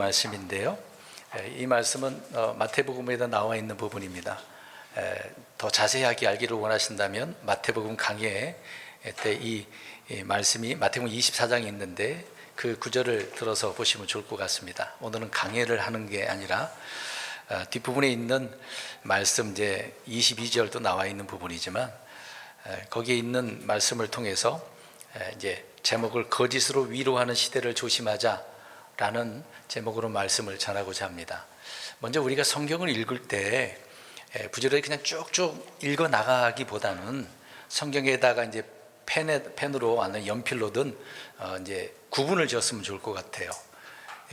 말씀인데요. 이 말씀은 마태복음에도 나와 있는 부분입니다. 더 자세하게 알기를 원하신다면 마태복음 강해 때 이 말씀이 마태복음 24장에 있는데 그 구절을 들어서 보시면 좋을 것 같습니다. 오늘은 강해를 하는 게 아니라 뒷부분에 있는 말씀 이제 22절도 나와 있는 부분이지만 거기에 있는 말씀을 통해서 이제 제목을 거짓으로 위로하는 시대를 조심하자 라는 제목으로 말씀을 전하고자 합니다. 먼저 우리가 성경을 읽을 때 부지런히 그냥 쭉쭉 읽어 나가기보다는 성경에다가 이제 펜으로 아니면 연필로든 이제 구분을 지었으면 좋을 것 같아요.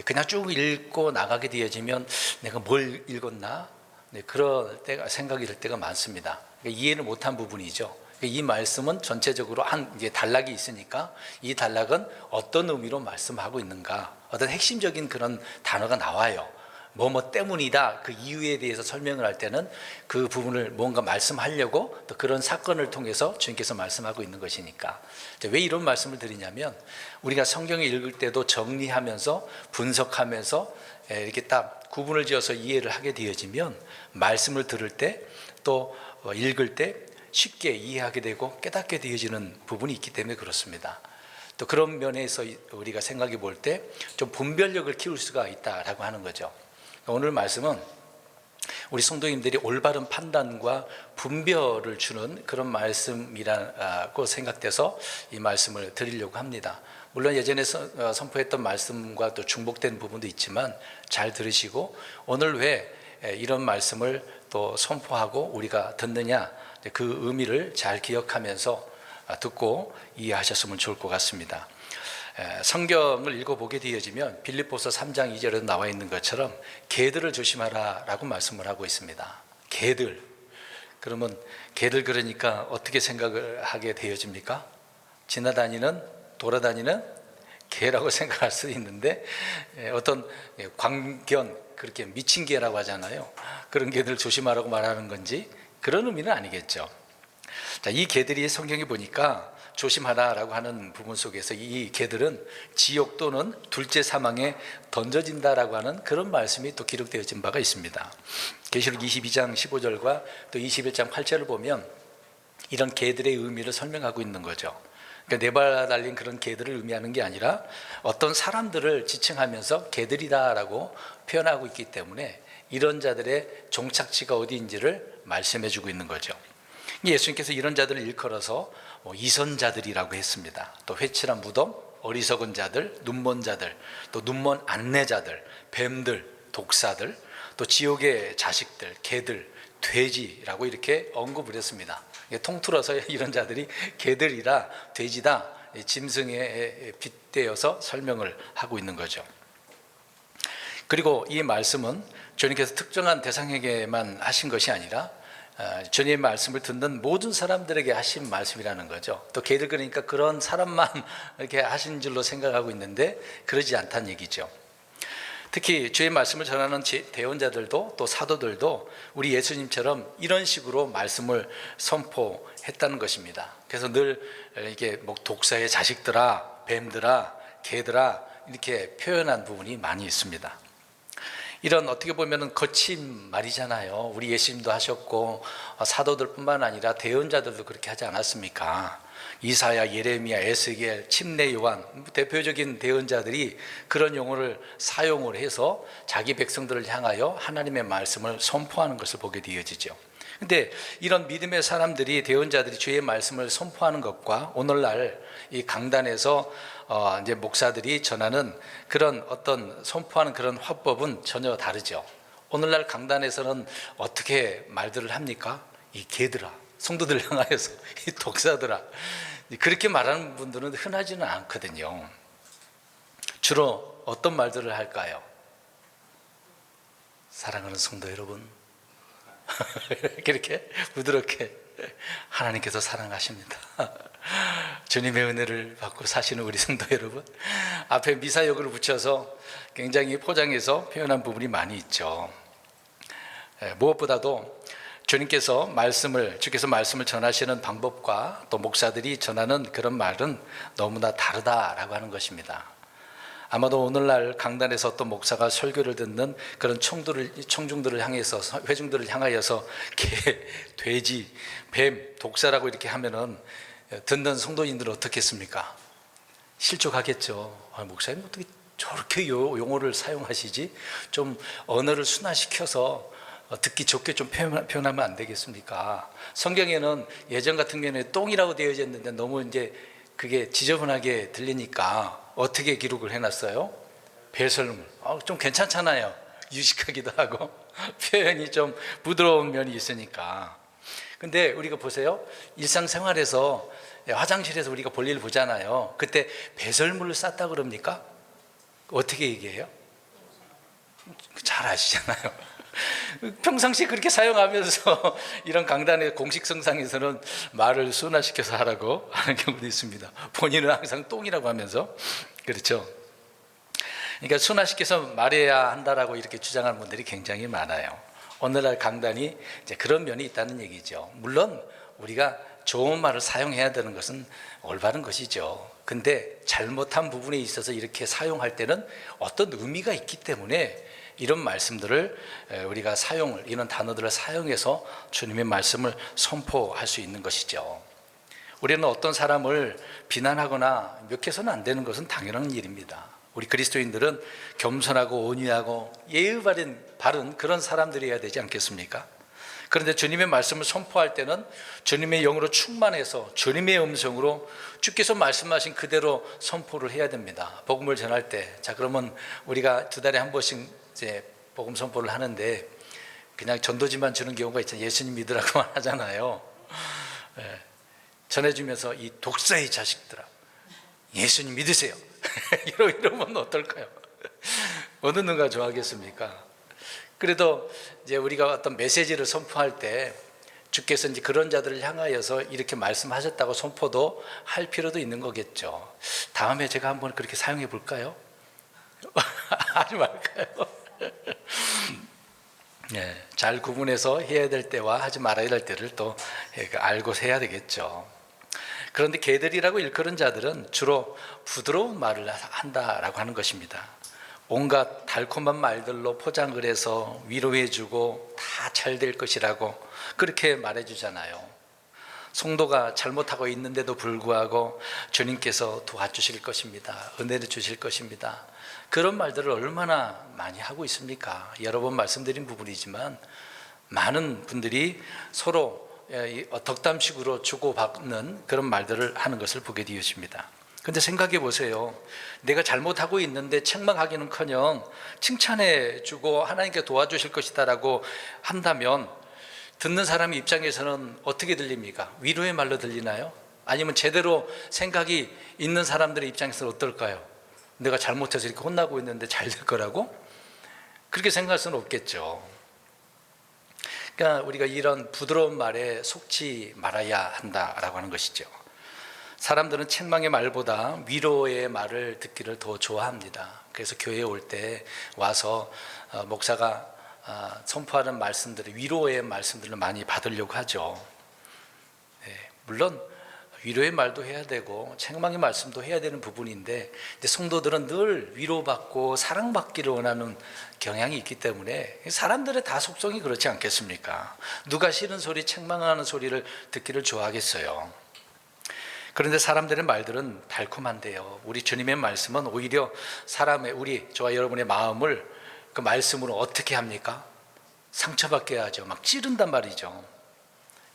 그냥 쭉 읽고 나가게 되어지면 내가 뭘 읽었나? 그럴 때가 생각이 들 때가 많습니다. 이해를 못한 부분이죠. 이 말씀은 전체적으로 한 이제 단락이 있으니까 이 단락은 어떤 의미로 말씀하고 있는가, 어떤 핵심적인 그런 단어가 나와요. 뭐뭐 때문이다, 그 이유에 대해서 설명을 할 때는 그 부분을 뭔가 말씀하려고 또 그런 사건을 통해서 주님께서 말씀하고 있는 것이니까. 왜 이런 말씀을 드리냐면 우리가 성경을 읽을 때도 정리하면서 분석하면서 이렇게 딱 구분을 지어서 이해를 하게 되어지면 말씀을 들을 때 또 읽을 때 쉽게 이해하게 되고 깨닫게 되어지는 부분이 있기 때문에 그렇습니다. 또 그런 면에서 우리가 생각해 볼 때 좀 분별력을 키울 수가 있다라고 하는 거죠. 오늘 말씀은 우리 성도님들이 올바른 판단과 분별을 주는 그런 말씀이라고 생각돼서 이 말씀을 드리려고 합니다. 물론 예전에 선포했던 말씀과 또 중복된 부분도 있지만 잘 들으시고 오늘 왜 이런 말씀을 또 선포하고 우리가 듣느냐, 그 의미를 잘 기억하면서 듣고 이해하셨으면 좋을 것 같습니다. 성경을 읽어보게 되어지면 빌립보서 3장 2절에 나와 있는 것처럼 개들을 조심하라 라고 말씀을 하고 있습니다. 개들, 그러면 개들 그러니까 어떻게 생각을 하게 되어집니까? 지나다니는, 돌아다니는 개라고 생각할 수 있는데 어떤 광견, 그렇게 미친 개라고 하잖아요. 그런 개들 조심하라고 말하는 건지 그런 의미는 아니겠죠. 자, 이 개들이 성경에 보니까 조심하라라고 하는 부분 속에서 이 개들은 지옥 또는 둘째 사망에 던져진다라고 하는 그런 말씀이 또 기록되어진 바가 있습니다. 계시록 22장 15절과 또 21장 8절을 보면 이런 개들의 의미를 설명하고 있는 거죠. 그러니까 네 발 달린 그런 개들을 의미하는 게 아니라 어떤 사람들을 지칭하면서 개들이다라고 표현하고 있기 때문에 이런 자들의 종착지가 어디인지를 말씀해 주고 있는 거죠. 예수님께서 이런 자들을 일컬어서 이선자들이라고 했습니다. 또 회칠한 무덤, 어리석은 자들, 눈먼 자들, 또 눈먼 안내자들, 뱀들, 독사들, 또 지옥의 자식들, 개들, 돼지라고 이렇게 언급을 했습니다. 통틀어서 이런 자들이 개들이라 돼지다, 짐승에 빗대어서 설명을 하고 있는 거죠. 그리고 이 말씀은 주님께서 특정한 대상에게만 하신 것이 아니라 주님의 말씀을 듣는 모든 사람들에게 하신 말씀이라는 거죠. 또 개들 그러니까 그런 사람만 이렇게 하신 줄로 생각하고 있는데 그러지 않다는 얘기죠. 특히 주의 말씀을 전하는 대언자들도 또 사도들도 우리 예수님처럼 이런 식으로 말씀을 선포했다는 것입니다. 그래서 늘 이게 뭐 독사의 자식들아, 뱀들아, 개들아 이렇게 표현한 부분이 많이 있습니다. 이런 어떻게 보면 거친 말이잖아요. 우리 예수님도 하셨고 사도들뿐만 아니라 대언자들도 그렇게 하지 않았습니까? 이사야, 예레미야, 에스겔, 침례 요한 대표적인 대언자들이 그런 용어를 사용을 해서 자기 백성들을 향하여 하나님의 말씀을 선포하는 것을 보게 되어지죠. 근데 이런 믿음의 사람들이, 대언자들이 주의 말씀을 선포하는 것과 오늘날 이 강단에서 이제 목사들이 전하는 그런 어떤 선포하는 그런 화법은 전혀 다르죠. 오늘날 강단에서는 어떻게 말들을 합니까? 이 개들아, 성도들 향하여서 이 독사들아, 그렇게 말하는 분들은 흔하지는 않거든요. 주로 어떤 말들을 할까요? 사랑하는 성도 여러분, 그렇게 부드럽게 하나님께서 사랑하십니다. 주님의 은혜를 받고 사시는 우리 성도 여러분, 앞에 미사역을 붙여서 굉장히 포장해서 표현한 부분이 많이 있죠. 무엇보다도 주께서 말씀을 전하시는 방법과 또 목사들이 전하는 그런 말은 너무나 다르다라고 하는 것입니다. 아마도 오늘날 강단에서 어떤 목사가 설교를 듣는 그런 청중들을 향해서, 회중들을 향하여서 개, 돼지, 뱀, 독사라고 이렇게 하면은 듣는 성도인들은 어떻겠습니까? 실족하겠죠. 목사님 어떻게 저렇게 용어를 사용하시지? 좀 언어를 순화시켜서 듣기 좋게 좀 표현하면 안 되겠습니까? 성경에는 예전 같은 경우에는 똥이라고 되어져 있는데 너무 이제 그게 지저분하게 들리니까 어떻게 기록을 해놨어요? 배설물. 좀 괜찮잖아요. 유식하기도 하고 표현이 좀 부드러운 면이 있으니까. 근데 우리가 보세요. 일상생활에서 화장실에서 우리가 볼일 보잖아요. 그때 배설물을 쌌다 그럽니까? 어떻게 얘기해요? 잘 아시잖아요. 평상시에 그렇게 사용하면서 이런 강단의 공식 성상에서는 말을 순화시켜서 하라고 하는 경우도 있습니다. 본인은 항상 똥이라고 하면서. 그렇죠. 그러니까 순화시켜서 말해야 한다라고 이렇게 주장하는 분들이 굉장히 많아요. 오늘날 강단이 이제 그런 면이 있다는 얘기죠. 물론 우리가 좋은 말을 사용해야 되는 것은 올바른 것이죠. 근데 잘못한 부분에 있어서 이렇게 사용할 때는 어떤 의미가 있기 때문에 이런 말씀들을 우리가 이런 단어들을 사용해서 주님의 말씀을 선포할 수 있는 것이죠. 우리는 어떤 사람을 비난하거나 멱해서는 안 되는 것은 당연한 일입니다. 우리 그리스도인들은 겸손하고 온유하고 예의 바른 그런 사람들이어야 되지 않겠습니까? 그런데 주님의 말씀을 선포할 때는 주님의 영으로 충만해서 주님의 음성으로 주께서 말씀하신 그대로 선포를 해야 됩니다. 복음을 전할 때, 그러면 우리가 2달에 한 번씩 이제 복음 선포를 하는데 그냥 전도지만 주는 경우가 있잖아요. 예수님 믿으라고만 하잖아요. 전해주면서 이 독사의 자식들아, 예수님 믿으세요. 이러면 어떨까요? 어느 누가 좋아하겠습니까? 그래도 이제 우리가 어떤 메시지를 선포할 때 주께서 이제 그런 자들을 향하여서 이렇게 말씀하셨다고 선포도 할 필요도 있는 거겠죠. 다음에 제가 한번 그렇게 사용해 볼까요? 하지 말까요? 네, 잘 구분해서 해야 될 때와 하지 말아야 될 때를 또 알고 해야 되겠죠. 그런데 개들이라고 일컬은 자들은 주로 부드러운 말을 한다라고 하는 것입니다. 온갖 달콤한 말들로 포장을 해서 위로해주고 다 잘 될 것이라고 그렇게 말해주잖아요. 성도가 잘못하고 있는데도 불구하고 주님께서 도와주실 것입니다. 은혜를 주실 것입니다. 그런 말들을 얼마나 많이 하고 있습니까? 여러 번 말씀드린 부분이지만 많은 분들이 서로 덕담식으로 주고받는 그런 말들을 하는 것을 보게 되었습니다. 근데 생각해 보세요. 내가 잘못하고 있는데 책망하기는커녕 칭찬해 주고 하나님께 도와주실 것이다라고 한다면 듣는 사람 입장에서는 어떻게 들립니까? 위로의 말로 들리나요? 아니면 제대로 생각이 있는 사람들의 입장에서는 어떨까요? 내가 잘못해서 이렇게 혼나고 있는데 잘 될 거라고? 그렇게 생각할 수는 없겠죠. 그러니까 우리가 이런 부드러운 말에 속지 말아야 한다라고 하는 것이죠. 사람들은 책망의 말보다 위로의 말을 듣기를 더 좋아합니다. 그래서 교회에 올 때 와서 목사가 선포하는 말씀들을, 위로의 말씀들을 많이 받으려고 하죠. 물론 위로의 말도 해야 되고 책망의 말씀도 해야 되는 부분인데 성도들은 늘 위로받고 사랑받기를 원하는 경향이 있기 때문에 사람들의 다 속성이 그렇지 않겠습니까? 누가 싫은 소리, 책망하는 소리를 듣기를 좋아하겠어요. 그런데 사람들의 말들은 달콤한데요, 우리 주님의 말씀은 오히려 저와 여러분의 마음을 그 말씀으로 어떻게 합니까? 상처받게 하죠. 막 찌른단 말이죠.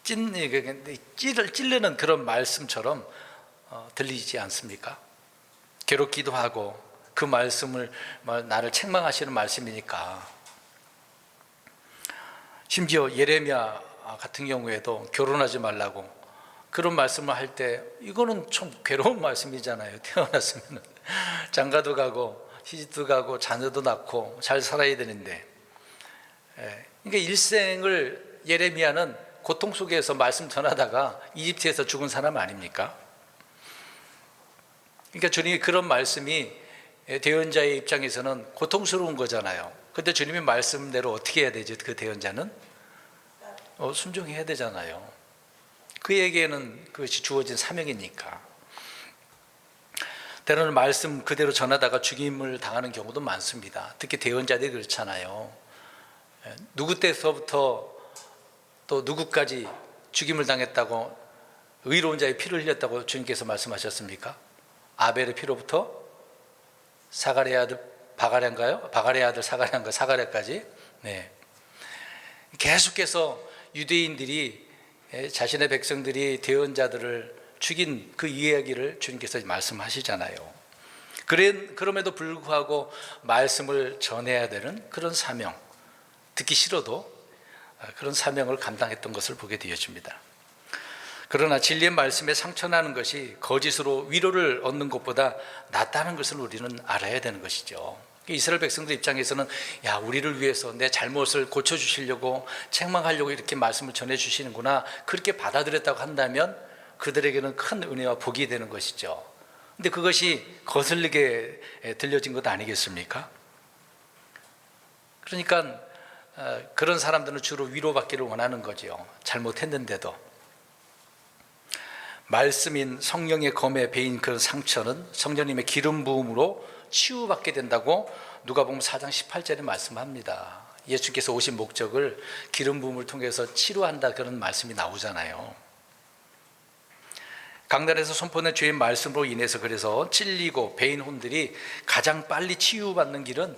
찔르는 그런 말씀처럼 들리지 않습니까? 괴롭기도 하고 그 말씀을 나를 책망하시는 말씀이니까. 심지어 예레미야 같은 경우에도 결혼하지 말라고 그런 말씀을 할 때 이거는 좀 괴로운 말씀이잖아요. 태어났으면 장가도 가고 시집도 가고 자녀도 낳고 잘 살아야 되는데, 그러니까 일생을 예레미야는 고통 속에서 말씀 전하다가 이집트에서 죽은 사람 아닙니까? 그러니까 주님이 그런 말씀이 대언자의 입장에서는 고통스러운 거잖아요. 그런데 주님의 말씀대로 어떻게 해야 되죠? 그 대언자는 순종해야 되잖아요. 그에게는 그것이 주어진 사명이니까. 때로는 말씀 그대로 전하다가 죽임을 당하는 경우도 많습니다. 특히 대언자들이 그렇잖아요. 누구 때서부터 또 누구까지 죽임을 당했다고, 의로운 자의 피를 흘렸다고 주님께서 말씀하셨습니까? 아벨의 피로부터 사가랴 아들 바가랴인가요? 바가랴 아들 사가랴인가, 사가랴까지. 네. 계속해서 유대인들이 자신의 백성들이 대언자들을 죽인 그 이야기를 주님께서 말씀하시잖아요. 그럼에도 불구하고 말씀을 전해야 되는 그런 사명, 듣기 싫어도 그런 사명을 감당했던 것을 보게 되어집니다. 그러나 진리의 말씀에 상처나는 것이 거짓으로 위로를 얻는 것보다 낫다는 것을 우리는 알아야 되는 것이죠. 이스라엘 백성들 입장에서는 야, 우리를 위해서 내 잘못을 고쳐주시려고 책망하려고 이렇게 말씀을 전해주시는구나, 그렇게 받아들였다고 한다면 그들에게는 큰 은혜와 복이 되는 것이죠. 근데 그것이 거슬리게 들려진 것 아니겠습니까? 그러니까 그런 사람들은 주로 위로받기를 원하는 거죠. 잘못했는데도. 말씀인 성령의 검에 베인 그런 상처는 성령님의 기름 부음으로 치유받게 된다고 누가복음 4장 18절에 말씀합니다. 예수께서 오신 목적을 기름 부음을 통해서 치료한다, 그런 말씀이 나오잖아요. 강단에서 선포된 주의 말씀으로 인해서 그래서 찔리고 베인 혼들이 가장 빨리 치유받는 길은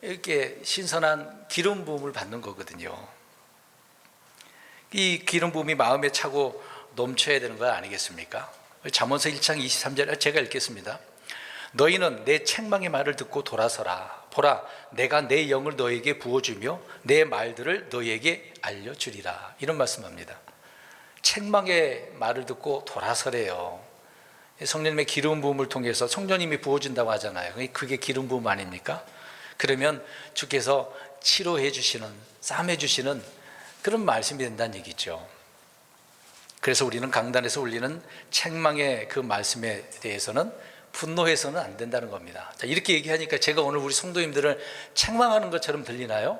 이렇게 신선한 기름 부음을 받는 거거든요. 이 기름 부음이 마음에 차고 넘쳐야 되는 거 아니겠습니까? 잠언서 1장 23절 제가 읽겠습니다. 너희는 내 책망의 말을 듣고 돌아서라. 보라, 내가 내 영을 너에게 부어주며 내 말들을 너에게 알려주리라. 이런 말씀합니다. 책망의 말을 듣고 돌아서래요. 성령님의 기름 부음을 통해서 성령님이 부어준다고 하잖아요. 그게 기름 부음 아닙니까? 그러면 주께서 치료해 주시는, 싸매 주시는 그런 말씀이 된다는 얘기죠. 그래서 우리는 강단에서 울리는 책망의 그 말씀에 대해서는 분노해서는 안 된다는 겁니다. 자, 이렇게 얘기하니까 제가 오늘 우리 성도님들을 책망하는 것처럼 들리나요?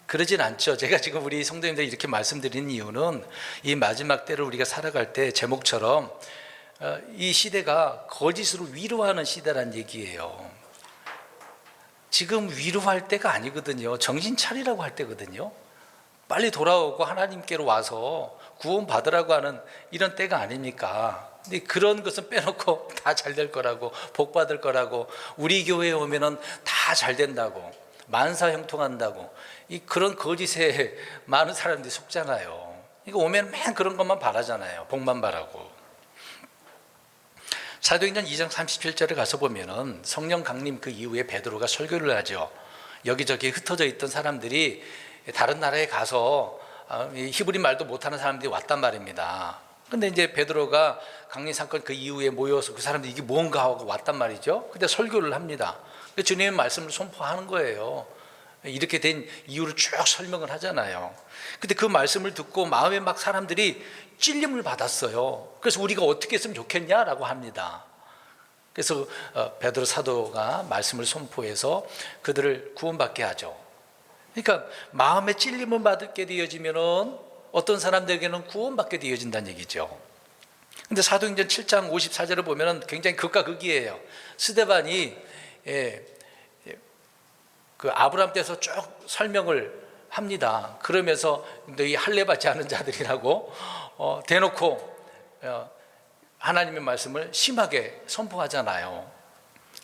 그러진 않죠. 제가 지금 우리 성도님들 이렇게 말씀드리는 이유는 이 마지막 때를 우리가 살아갈 때 제목처럼 이 시대가 거짓으로 위로하는 시대란 얘기예요. 지금 위로할 때가 아니거든요. 정신 차리라고 할 때거든요. 빨리 돌아오고 하나님께로 와서 구원 받으라고 하는 이런 때가 아닙니까? 근데 그런 것은 빼놓고 다 잘 될 거라고, 복 받을 거라고, 우리 교회에 오면은 다 잘 된다고, 만사 형통한다고, 그런 거짓에 많은 사람들이 속잖아요. 이거 오면 맨 그런 것만 바라잖아요. 복만 바라고. 사도행전 2장 37절에 가서 보면은 성령 강림 그 이후에 베드로가 설교를 하죠. 여기저기 흩어져 있던 사람들이 다른 나라에 가서 히브리 말도 못하는 사람들이 왔단 말입니다. 근데 이제 베드로가 강림 사건 그 이후에 모여서 그 사람들이 이게 뭔가 하고 왔단 말이죠. 근데 설교를 합니다. 주님의 말씀을 선포하는 거예요. 이렇게 된 이유를 쭉 설명을 하잖아요. 근데 그 말씀을 듣고 마음에 막 사람들이 찔림을 받았어요. 그래서 우리가 어떻게 했으면 좋겠냐라고 합니다. 그래서 베드로 사도가 말씀을 선포해서 그들을 구원받게 하죠. 그러니까 마음에 찔림을 받게 되어지면은 어떤 사람들에게는 구원받게 되어진다는 얘기죠. 근데 사도행전 7장 54절을 보면은 굉장히 극과 극이에요. 스데반이 그 아브라함 때에서 쭉 설명을 합니다. 그러면서 너희 할례 받지 않은 자들이라고 대놓고 하나님의 말씀을 심하게 선포하잖아요.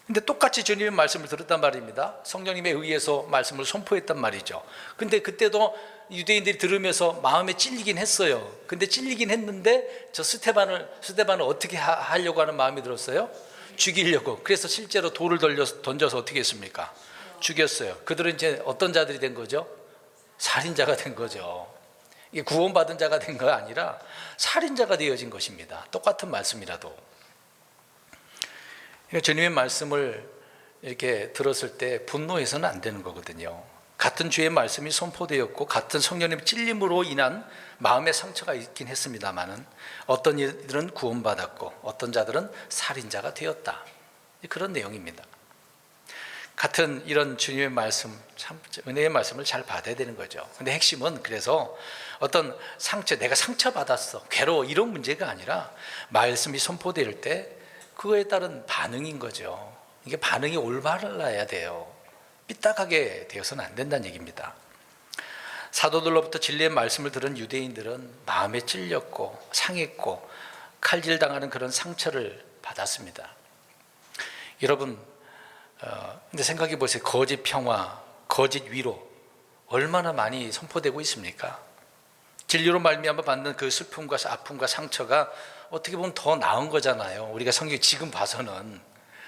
근데 똑같이 주님의 말씀을 들었단 말입니다. 성령님에 의해서 말씀을 선포했단 말이죠. 근데 그때도 유대인들이 들으면서 마음에 찔리긴 했어요. 근데 찔리긴 했는데 저 스데반을 어떻게 하려고 하는 마음이 들었어요? 죽이려고. 그래서 실제로 돌을 던져서 어떻게 했습니까? 죽였어요. 그들은 이제 어떤 자들이 된 거죠? 살인자가 된 거죠. 이게 구원받은 자가 된 거 아니라 살인자가 되어진 것입니다. 똑같은 말씀이라도. 주님의 말씀을 이렇게 들었을 때 분노해서는 안 되는 거거든요. 같은 주의 말씀이 선포되었고 같은 성령님의 찔림으로 인한 마음의 상처가 있긴 했습니다마는 어떤 이들은 구원받았고 어떤 자들은 살인자가 되었다. 그런 내용입니다. 같은 이런 주님의 말씀, 참 은혜의 말씀을 잘 받아야 되는 거죠. 근데 핵심은 그래서 어떤 상처, 내가 상처받았어, 괴로워, 이런 문제가 아니라 말씀이 선포될 때 그거에 따른 반응인 거죠. 이게 반응이 올바라야 돼요. 삐딱하게 되어서는 안 된다는 얘기입니다. 사도들로부터 진리의 말씀을 들은 유대인들은 마음에 찔렸고 상했고 칼질당하는 그런 상처를 받았습니다. 여러분, 근데 생각해 보세요. 거짓 평화, 거짓 위로 얼마나 많이 선포되고 있습니까? 진리로 말미암아 받는 그 슬픔과 아픔과 상처가 어떻게 보면 더 나은 거잖아요. 우리가 성경 지금 봐서는.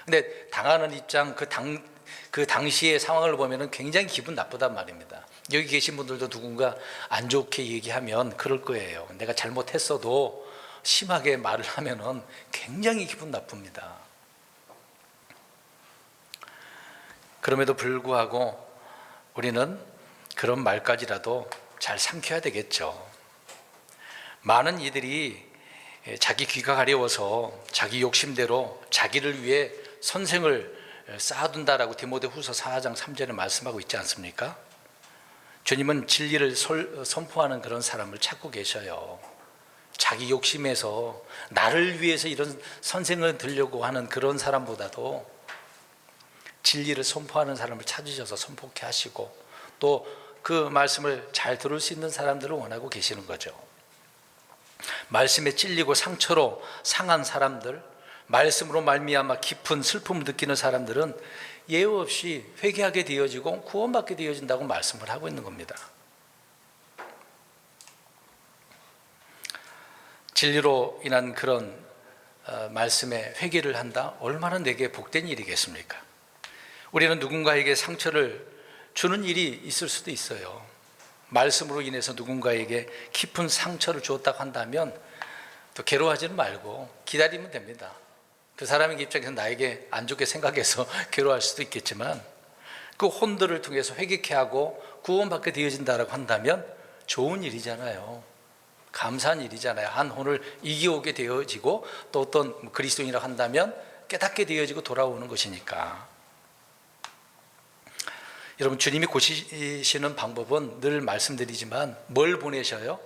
근데 당하는 입장, 그 당시의 상황을 보면은 굉장히 기분 나쁘단 말입니다. 여기 계신 분들도 누군가 안 좋게 얘기하면 그럴 거예요. 내가 잘못했어도 심하게 말을 하면은 굉장히 기분 나쁩니다. 그럼에도 불구하고 우리는 그런 말까지라도 잘 삼켜야 되겠죠. 많은 이들이 자기 귀가 가려워서 자기 욕심대로 자기를 위해 선생을 쌓아둔다라고 디모데후서 4장 3절에 말씀하고 있지 않습니까? 주님은 진리를 선포하는 그런 사람을 찾고 계셔요. 자기 욕심에서 나를 위해서 이런 선생을 들려고 하는 그런 사람보다도 진리를 선포하는 사람을 찾으셔서 선포케 하시고 또 그 말씀을 잘 들을 수 있는 사람들을 원하고 계시는 거죠. 말씀에 찔리고 상처로 상한 사람들, 말씀으로 말미암아 깊은 슬픔을 느끼는 사람들은 예우 없이 회개하게 되어지고 구원받게 되어진다고 말씀을 하고 있는 겁니다. 진리로 인한 그런 말씀에 회개를 한다? 얼마나 내게 복된 일이겠습니까? 우리는 누군가에게 상처를 주는 일이 있을 수도 있어요. 말씀으로 인해서 누군가에게 깊은 상처를 주었다고 한다면 또 괴로워하지는 말고 기다리면 됩니다. 그 사람의 입장에서 나에게 안 좋게 생각해서 괴로워할 수도 있겠지만 그 혼들을 통해서 회개케 하고 구원받게 되어진다고 한다면 좋은 일이잖아요. 감사한 일이잖아요. 한 혼을 이겨오게 되어지고 또 어떤 그리스도인이라고 한다면 깨닫게 되어지고 돌아오는 것이니까. 여러분, 주님이 고치시는 방법은 늘 말씀드리지만 뭘 보내셔요?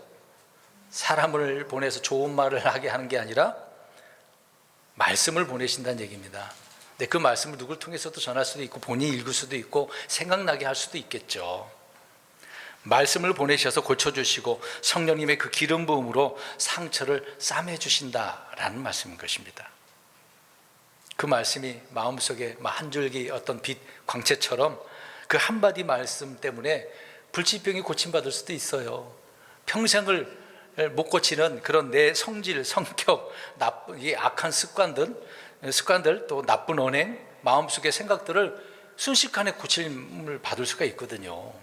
사람을 보내서 좋은 말을 하게 하는 게 아니라 말씀을 보내신다는 얘기입니다. 근데 그 말씀을 누굴 통해서도 전할 수도 있고 본인이 읽을 수도 있고 생각나게 할 수도 있겠죠. 말씀을 보내셔서 고쳐주시고 성령님의 그 기름 부음으로 상처를 싸매주신다라는 말씀인 것입니다. 그 말씀이 마음속에 한 줄기 어떤 빛 광채처럼 그 한마디 말씀 때문에 불치병이 고침받을 수도 있어요. 평생을 못 고치는 그런 내 성질, 성격, 나쁜 악한 습관들 또 나쁜 언행, 마음속의 생각들을 순식간에 고침을 받을 수가 있거든요.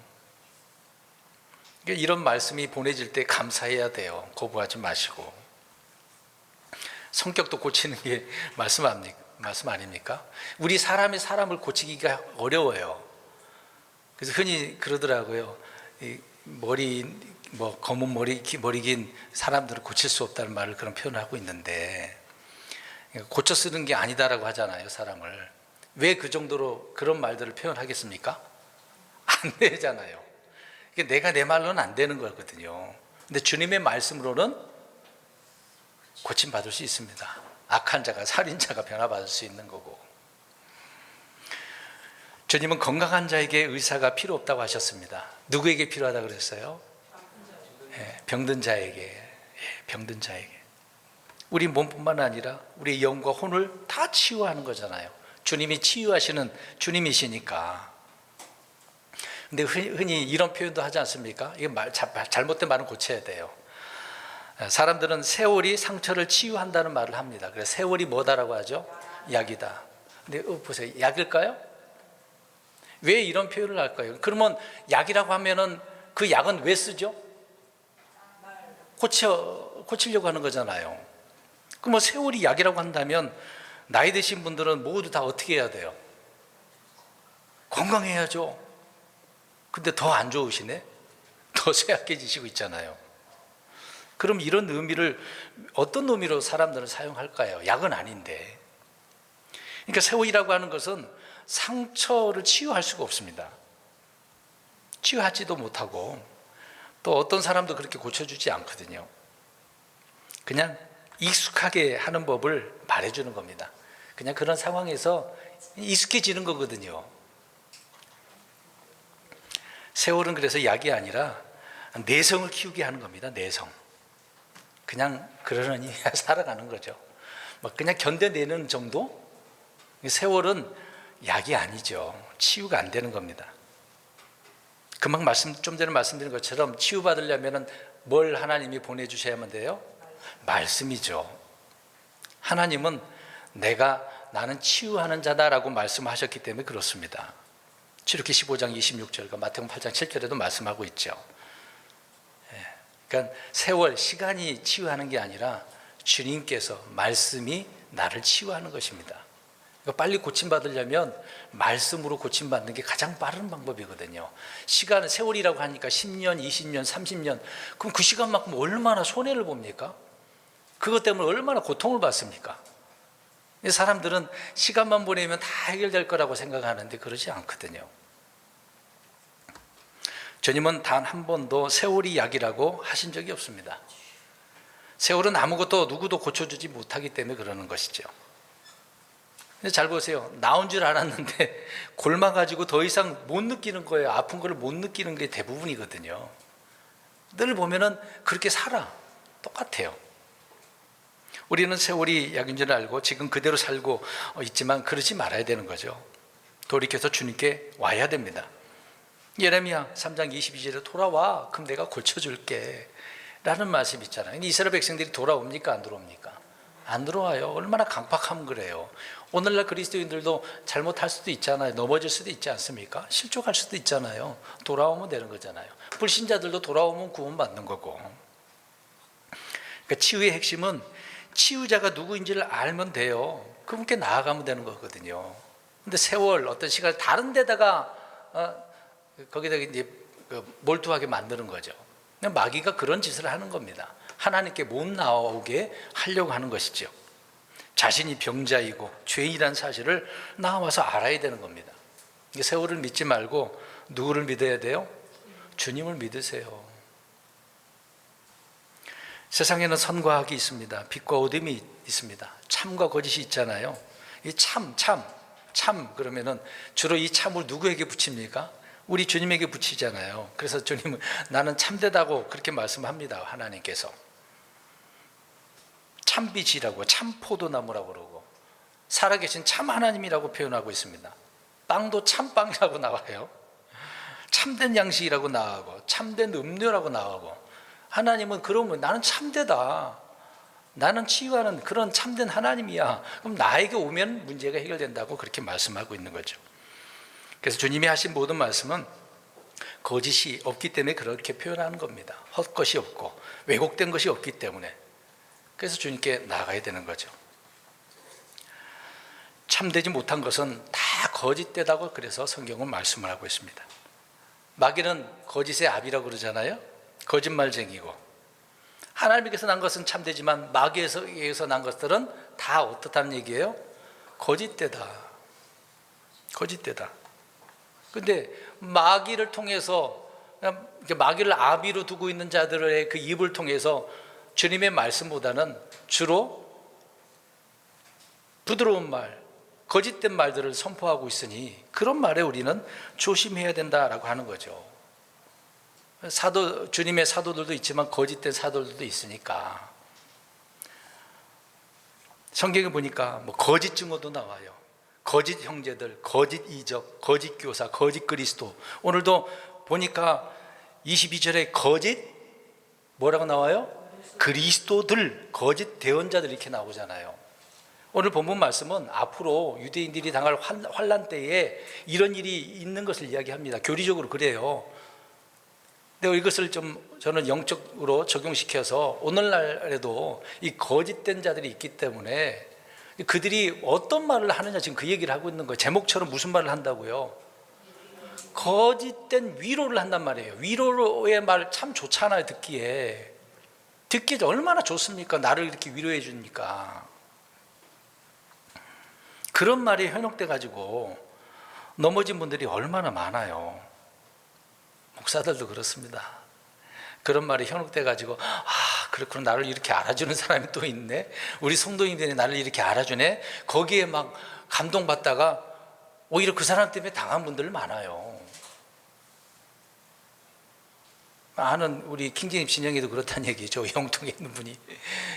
이런 말씀이 보내질 때 감사해야 돼요. 거부하지 마시고. 성격도 고치는 게 말씀 아닙니까? 우리 사람이 사람을 고치기가 어려워요. 그래서 흔히 그러더라고요. 검은 머리 긴 사람들을 고칠 수 없다는 말을 그런 표현을 하고 있는데 고쳐 쓰는 게 아니다라고 하잖아요, 사람을. 왜 그 정도로 그런 말들을 표현하겠습니까? 안 되잖아요. 내가 내 말로는 안 되는 거거든요. 근데 주님의 말씀으로는 고침받을 수 있습니다. 악한 자가, 살인자가 변화받을 수 있는 거고. 주님은 건강한 자에게 의사가 필요 없다고 하셨습니다. 누구에게 필요하다고 그랬어요? 병든 자에게. 병든 자에게. 우리 몸뿐만 아니라 우리 영과 혼을 다 치유하는 거잖아요. 주님이 치유하시는 주님이시니까. 근데 흔히 이런 표현도 하지 않습니까? 이게 잘못된 말은 고쳐야 돼요. 사람들은 세월이 상처를 치유한다는 말을 합니다. 그래서 세월이 뭐다라고 하죠? 약이다. 근데 보세요. 약일까요? 왜 이런 표현을 할까요? 그러면 약이라고 하면은 그 약은 왜 쓰죠? 고치려고 하는 거잖아요. 그럼 뭐 세월이 약이라고 한다면 나이 드신 분들은 모두 다 어떻게 해야 돼요? 건강해야죠. 근데 더 안 좋으시네? 더 쇠약해지시고 있잖아요. 그럼 이런 의미를 어떤 의미로 사람들은 사용할까요? 약은 아닌데. 그러니까 세월이라고 하는 것은 상처를 치유할 수가 없습니다. 치유하지도 못하고 또 어떤 사람도 그렇게 고쳐주지 않거든요. 그냥 익숙하게 하는 법을 말해주는 겁니다. 그냥 그런 상황에서 익숙해지는 거거든요. 세월은 그래서 약이 아니라 내성을 키우게 하는 겁니다. 내성. 그냥 그러려니 살아가는 거죠. 막 그냥 견뎌내는 정도? 세월은 약이 아니죠. 치유가 안 되는 겁니다. 금방 좀 전에 말씀드린 것처럼 치유받으려면 뭘 하나님이 보내주셔야만 돼요? 말씀이죠. 하나님은 나는 치유하는 자다라고 말씀하셨기 때문에 그렇습니다. 출애굽기 15장 26절과 마태복음 8장 7절에도 말씀하고 있죠. 그러니까 세월, 시간이 치유하는 게 아니라 주님께서 말씀이 나를 치유하는 것입니다. 그러니까 빨리 고침받으려면 말씀으로 고침받는 게 가장 빠른 방법이거든요. 시간은 세월이라고 하니까 10년, 20년, 30년, 그럼 그 시간만큼 얼마나 손해를 봅니까? 그것 때문에 얼마나 고통을 받습니까? 사람들은 시간만 보내면 다 해결될 거라고 생각하는데 그러지 않거든요. 주님은 단 한 번도 세월이 약이라고 하신 적이 없습니다. 세월은 아무것도 누구도 고쳐주지 못하기 때문에 그러는 것이죠. 잘 보세요. 나온 줄 알았는데 골마가지고 더 이상 못 느끼는 거예요. 아픈 걸 못 느끼는 게 대부분이거든요. 늘 보면은 그렇게 살아. 똑같아요. 우리는 세월이 약인 줄 알고 지금 그대로 살고 있지만 그러지 말아야 되는 거죠. 돌이켜서 주님께 와야 됩니다. 예레미야 3장 22절에 돌아와 그럼 내가 고쳐줄게 라는 말씀 있잖아요. 이스라엘 백성들이 돌아옵니까? 안 돌아옵니까? 안 들어와요. 얼마나 강팍하면 그래요. 오늘날 그리스도인들도 잘못할 수도 있잖아요. 넘어질 수도 있지 않습니까? 실족할 수도 있잖아요. 돌아오면 되는 거잖아요. 불신자들도 돌아오면 구원받는 거고. 그러니까 치유의 핵심은 치유자가 누구인지를 알면 돼요. 그분께 나아가면 되는 거거든요. 근데 세월, 어떤 시간 다른 데다가 거기다가 이제 몰두하게 만드는 거죠. 마귀가 그런 짓을 하는 겁니다. 하나님께 못 나오게 하려고 하는 것이죠. 자신이 병자이고 죄인이라는 사실을 나와서 알아야 되는 겁니다. 세월을 믿지 말고 누구를 믿어야 돼요? 주님을 믿으세요. 세상에는 선과 악이 있습니다. 빛과 어둠이 있습니다. 참과 거짓이 있잖아요. 이 참 그러면은 주로 이 참을 누구에게 붙입니까? 우리 주님에게 붙이잖아요. 그래서 주님은 나는 참되다고 그렇게 말씀합니다. 하나님께서 참빛이라고, 참포도나무라고 그러고 살아계신 참 하나님이라고 표현하고 있습니다. 빵도 참빵이라고 나와요. 참된 양식이라고 나오고 참된 음료라고 나오고, 하나님은 그러면 나는 참되다, 나는 치유하는 그런 참된 하나님이야, 그럼 나에게 오면 문제가 해결된다고 그렇게 말씀하고 있는 거죠. 그래서 주님이 하신 모든 말씀은 거짓이 없기 때문에 그렇게 표현하는 겁니다. 헛것이 없고 왜곡된 것이 없기 때문에. 그래서 주님께 나가야 되는 거죠. 참되지 못한 것은 다 거짓되다고 그래서 성경은 말씀을 하고 있습니다. 마귀는 거짓의 아비라고 그러잖아요. 거짓말쟁이고, 하나님께서 난 것은 참되지만 마귀에서 난 것들은 다 어떻다는 얘기예요? 거짓되다. 근데 마귀를 통해서, 마귀를 아비로 두고 있는 자들의 그 입을 통해서 주님의 말씀보다는 주로 부드러운 말, 거짓된 말들을 선포하고 있으니 그런 말에 우리는 조심해야 된다라고 하는 거죠. 주님의 사도들도 있지만 거짓된 사도들도 있으니까. 성경에 보니까 거짓 증거도 나와요. 거짓 형제들, 거짓 이적, 거짓 교사, 거짓 그리스도. 오늘도 보니까 22절에 거짓 뭐라고 나와요? 그리스도들, 거짓 대언자들 이렇게 나오잖아요. 오늘 본문 말씀은 앞으로 유대인들이 당할 환난 때에 이런 일이 있는 것을 이야기합니다. 교리적으로 그래요. 근데 이것을 저는 영적으로 적용시켜서 오늘날에도 이 거짓된 자들이 있기 때문에 그들이 어떤 말을 하느냐, 지금 그 얘기를 하고 있는 거예요. 제목처럼 무슨 말을 한다고요? 거짓된 위로를 한단 말이에요. 위로의 말 참 좋잖아요. 듣기에 얼마나 좋습니까? 나를 이렇게 위로해 주니까. 그런 말이 현혹돼 가지고 넘어진 분들이 얼마나 많아요. 목사들도 그렇습니다. 그런 말이 현혹돼 가지고 그렇구나, 나를 이렇게 알아주는 사람이 또 있네, 우리 성도님들이 나를 이렇게 알아주네, 거기에 막 감동받다가 오히려 그 사람 때문에 당한 분들 많아요. 아는 우리 킹제임 진영이도 그렇다는 얘기죠. 영통에 있는 분이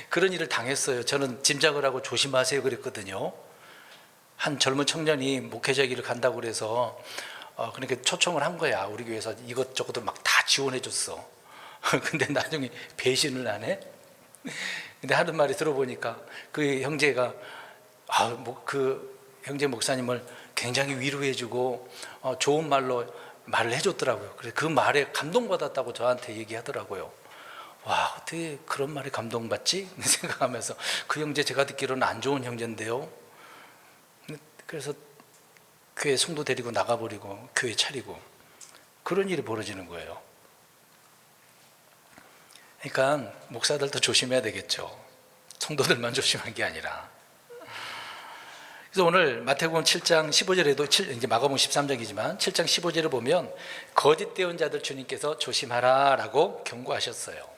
그런 일을 당했어요. 저는 짐작을 하고 조심하세요 그랬거든요. 한 젊은 청년이 목회자 길을 간다고 그래서 그렇게 초청을 한 거야. 우리 교회에서 이것저것 막 다 지원해 줬어. 근데 나중에 배신을 하네. 근데 하는 말이 들어보니까 그 형제가 그 형제 목사님을 굉장히 위로해주고 좋은 말로 말을 해줬더라고요. 그래서 그 말에 감동받았다고 저한테 얘기하더라고요. 와, 어떻게 그런 말에 감동받지? 생각하면서 그 형제 제가 듣기로는 안 좋은 형제인데요. 그래서 교회 성도 데리고 나가버리고 교회 차리고 그런 일이 벌어지는 거예요. 그러니까 목사들도 조심해야 되겠죠. 성도들만 조심한 게 아니라. 그래서 오늘 마태복음 7장 15절에도 이제 마가복음 13장이지만 7장 15절을 보면 거짓 대언자들 주님께서 조심하라 라고 경고하셨어요.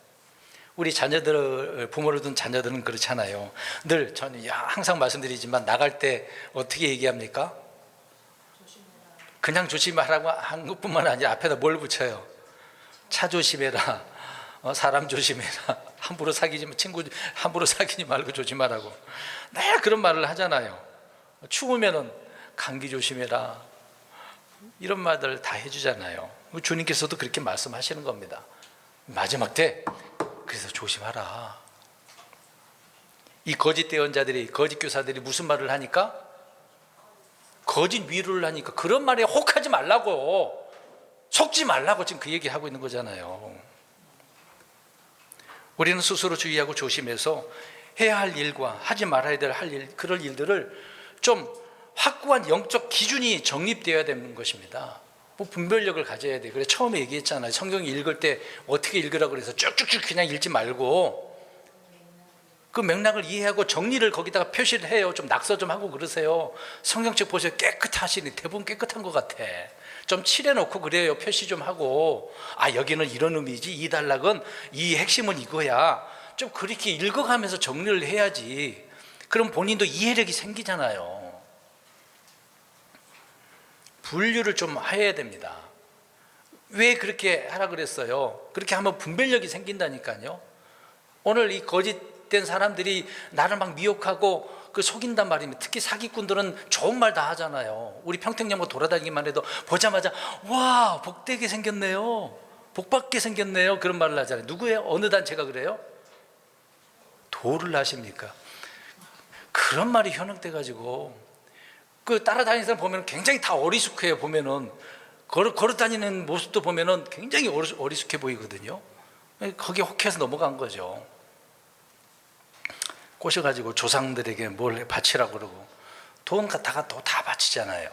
우리 자녀들, 부모를 둔 자녀들은 그렇잖아요. 늘 저는 항상 말씀드리지만 나갈 때 어떻게 얘기합니까? 그냥 조심하라고 한 것뿐만 아니라 앞에다 뭘 붙여요? 차 조심해라, 사람 조심해라, 함부로 사귀지, 친구 함부로 사귀지 말고 조심하라고 늘 그런 말을 하잖아요. 추우면은 감기 조심해라, 이런 말들 다 해주잖아요. 주님께서도 그렇게 말씀하시는 겁니다. 마지막 때 그래서 조심하라. 이 거짓 대언자들이, 거짓 교사들이 무슨 말을 하니까? 거짓 위로를 하니까 그런 말에 혹하지 말라고, 속지 말라고 지금 그 얘기하고 있는 거잖아요. 우리는 스스로 주의하고 조심해서 해야 할 일과 하지 말아야 될 그럴 일들을 좀 확고한 영적 기준이 정립되어야 되는 것입니다. 뭐 분별력을 가져야 돼요. 그래서 처음에 얘기했잖아요. 성경 읽을 때 어떻게 읽으라고 그래서 쭉쭉쭉 그냥 읽지 말고 그 맥락을 이해하고 정리를 거기다가 표시를 해요. 좀 낙서 좀 하고 그러세요. 성경책 보세요. 깨끗하시니, 대부분 깨끗한 것 같아. 좀 칠해놓고 그래요. 표시 좀 하고, 여기는 이런 의미지, 이 단락은, 이 핵심은 이거야. 좀 그렇게 읽어가면서 정리를 해야지. 그럼 본인도 이해력이 생기잖아요. 분류를 좀 해야 됩니다. 왜 그렇게 하라 그랬어요? 그렇게 하면 분별력이 생긴다니까요. 오늘 이 거짓된 사람들이 나를 막 미혹하고 그 속인단 말입니다. 특히 사기꾼들은 좋은 말 다 하잖아요. 우리 평택연못 돌아다니기만 해도 보자마자 와, 복되게 생겼네요, 복받게 생겼네요, 그런 말을 하잖아요. 누구예요? 어느 단체가 그래요? 도를 아십니까? 그런 말이 현혹돼 가지고 그 따라다니는 사람 보면 굉장히 다 어리숙해요. 보면은 걸어 다니는 모습도 보면은 굉장히 어리숙해 보이거든요. 거기에 혹해서 넘어간 거죠. 꼬셔가지고 조상들에게 뭘 바치라고 그러고 돈 갖다가 또 다 바치잖아요.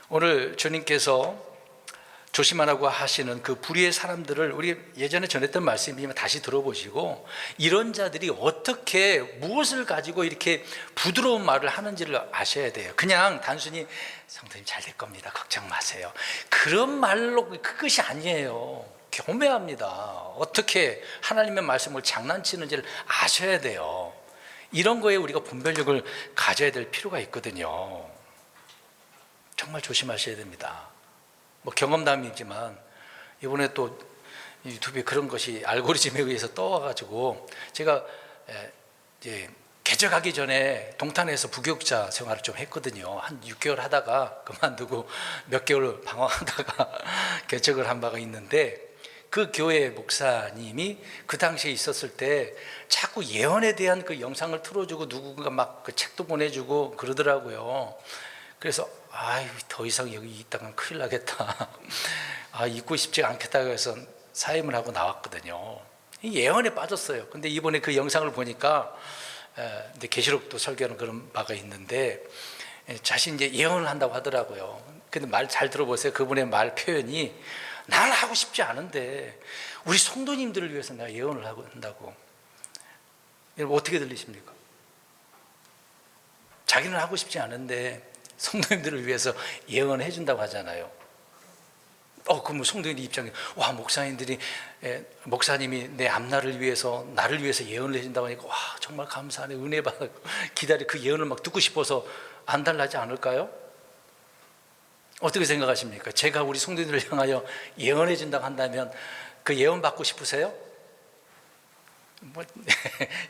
오늘 주님께서 조심하라고 하시는 그 불의의 사람들을 우리 예전에 전했던 말씀이지만 다시 들어보시고 이런 자들이 어떻게 무엇을 가지고 이렇게 부드러운 말을 하는지를 아셔야 돼요. 그냥 단순히 성도님 잘 될 겁니다, 걱정 마세요, 그런 말로 그것이 아니에요. 교묘합니다. 어떻게 하나님의 말씀을 장난치는지를 아셔야 돼요. 이런 거에 우리가 분별력을 가져야 될 필요가 있거든요. 정말 조심하셔야 됩니다. 뭐 경험담이지만 이번에 또 유튜브에 그런 것이 알고리즘에 의해서 떠와가지고 제가 이제 개척하기 전에 동탄에서 부교육자 생활을 좀 했거든요. 한 6개월 하다가 그만두고 몇 개월 방황하다가 개척을 한 바가 있는데 그 교회 목사님이 그 당시에 있었을 때 자꾸 예언에 대한 그 영상을 틀어주고 누군가 막 그 책도 보내주고 그러더라고요. 그래서 더 이상 여기 있다간 큰일 나겠다, 있고 싶지 않겠다 해서 사임을 하고 나왔거든요. 예언에 빠졌어요. 근데 이번에 그 영상을 보니까 계시록도 설교하는 그런 바가 있는데 자신이 이제 예언을 한다고 하더라고요. 근데 말 잘 들어보세요. 그분의 말 표현이 나는 하고 싶지 않은데 우리 성도님들을 위해서 내가 예언을 한다고. 여러분 어떻게 들리십니까? 자기는 하고 싶지 않은데 성도님들을 위해서 예언을 해준다고 하잖아요. 그럼 성도인들 입장에 와, 목사님이 내 앞날을 위해서, 나를 위해서 예언을 해준다고 하니까 와, 정말 감사하네, 은혜 받아, 기다려, 그 예언을 막 듣고 싶어서 안달나지 않을까요? 어떻게 생각하십니까? 제가 우리 성도인들을 향하여 예언해 준다고 한다면 그 예언 받고 싶으세요?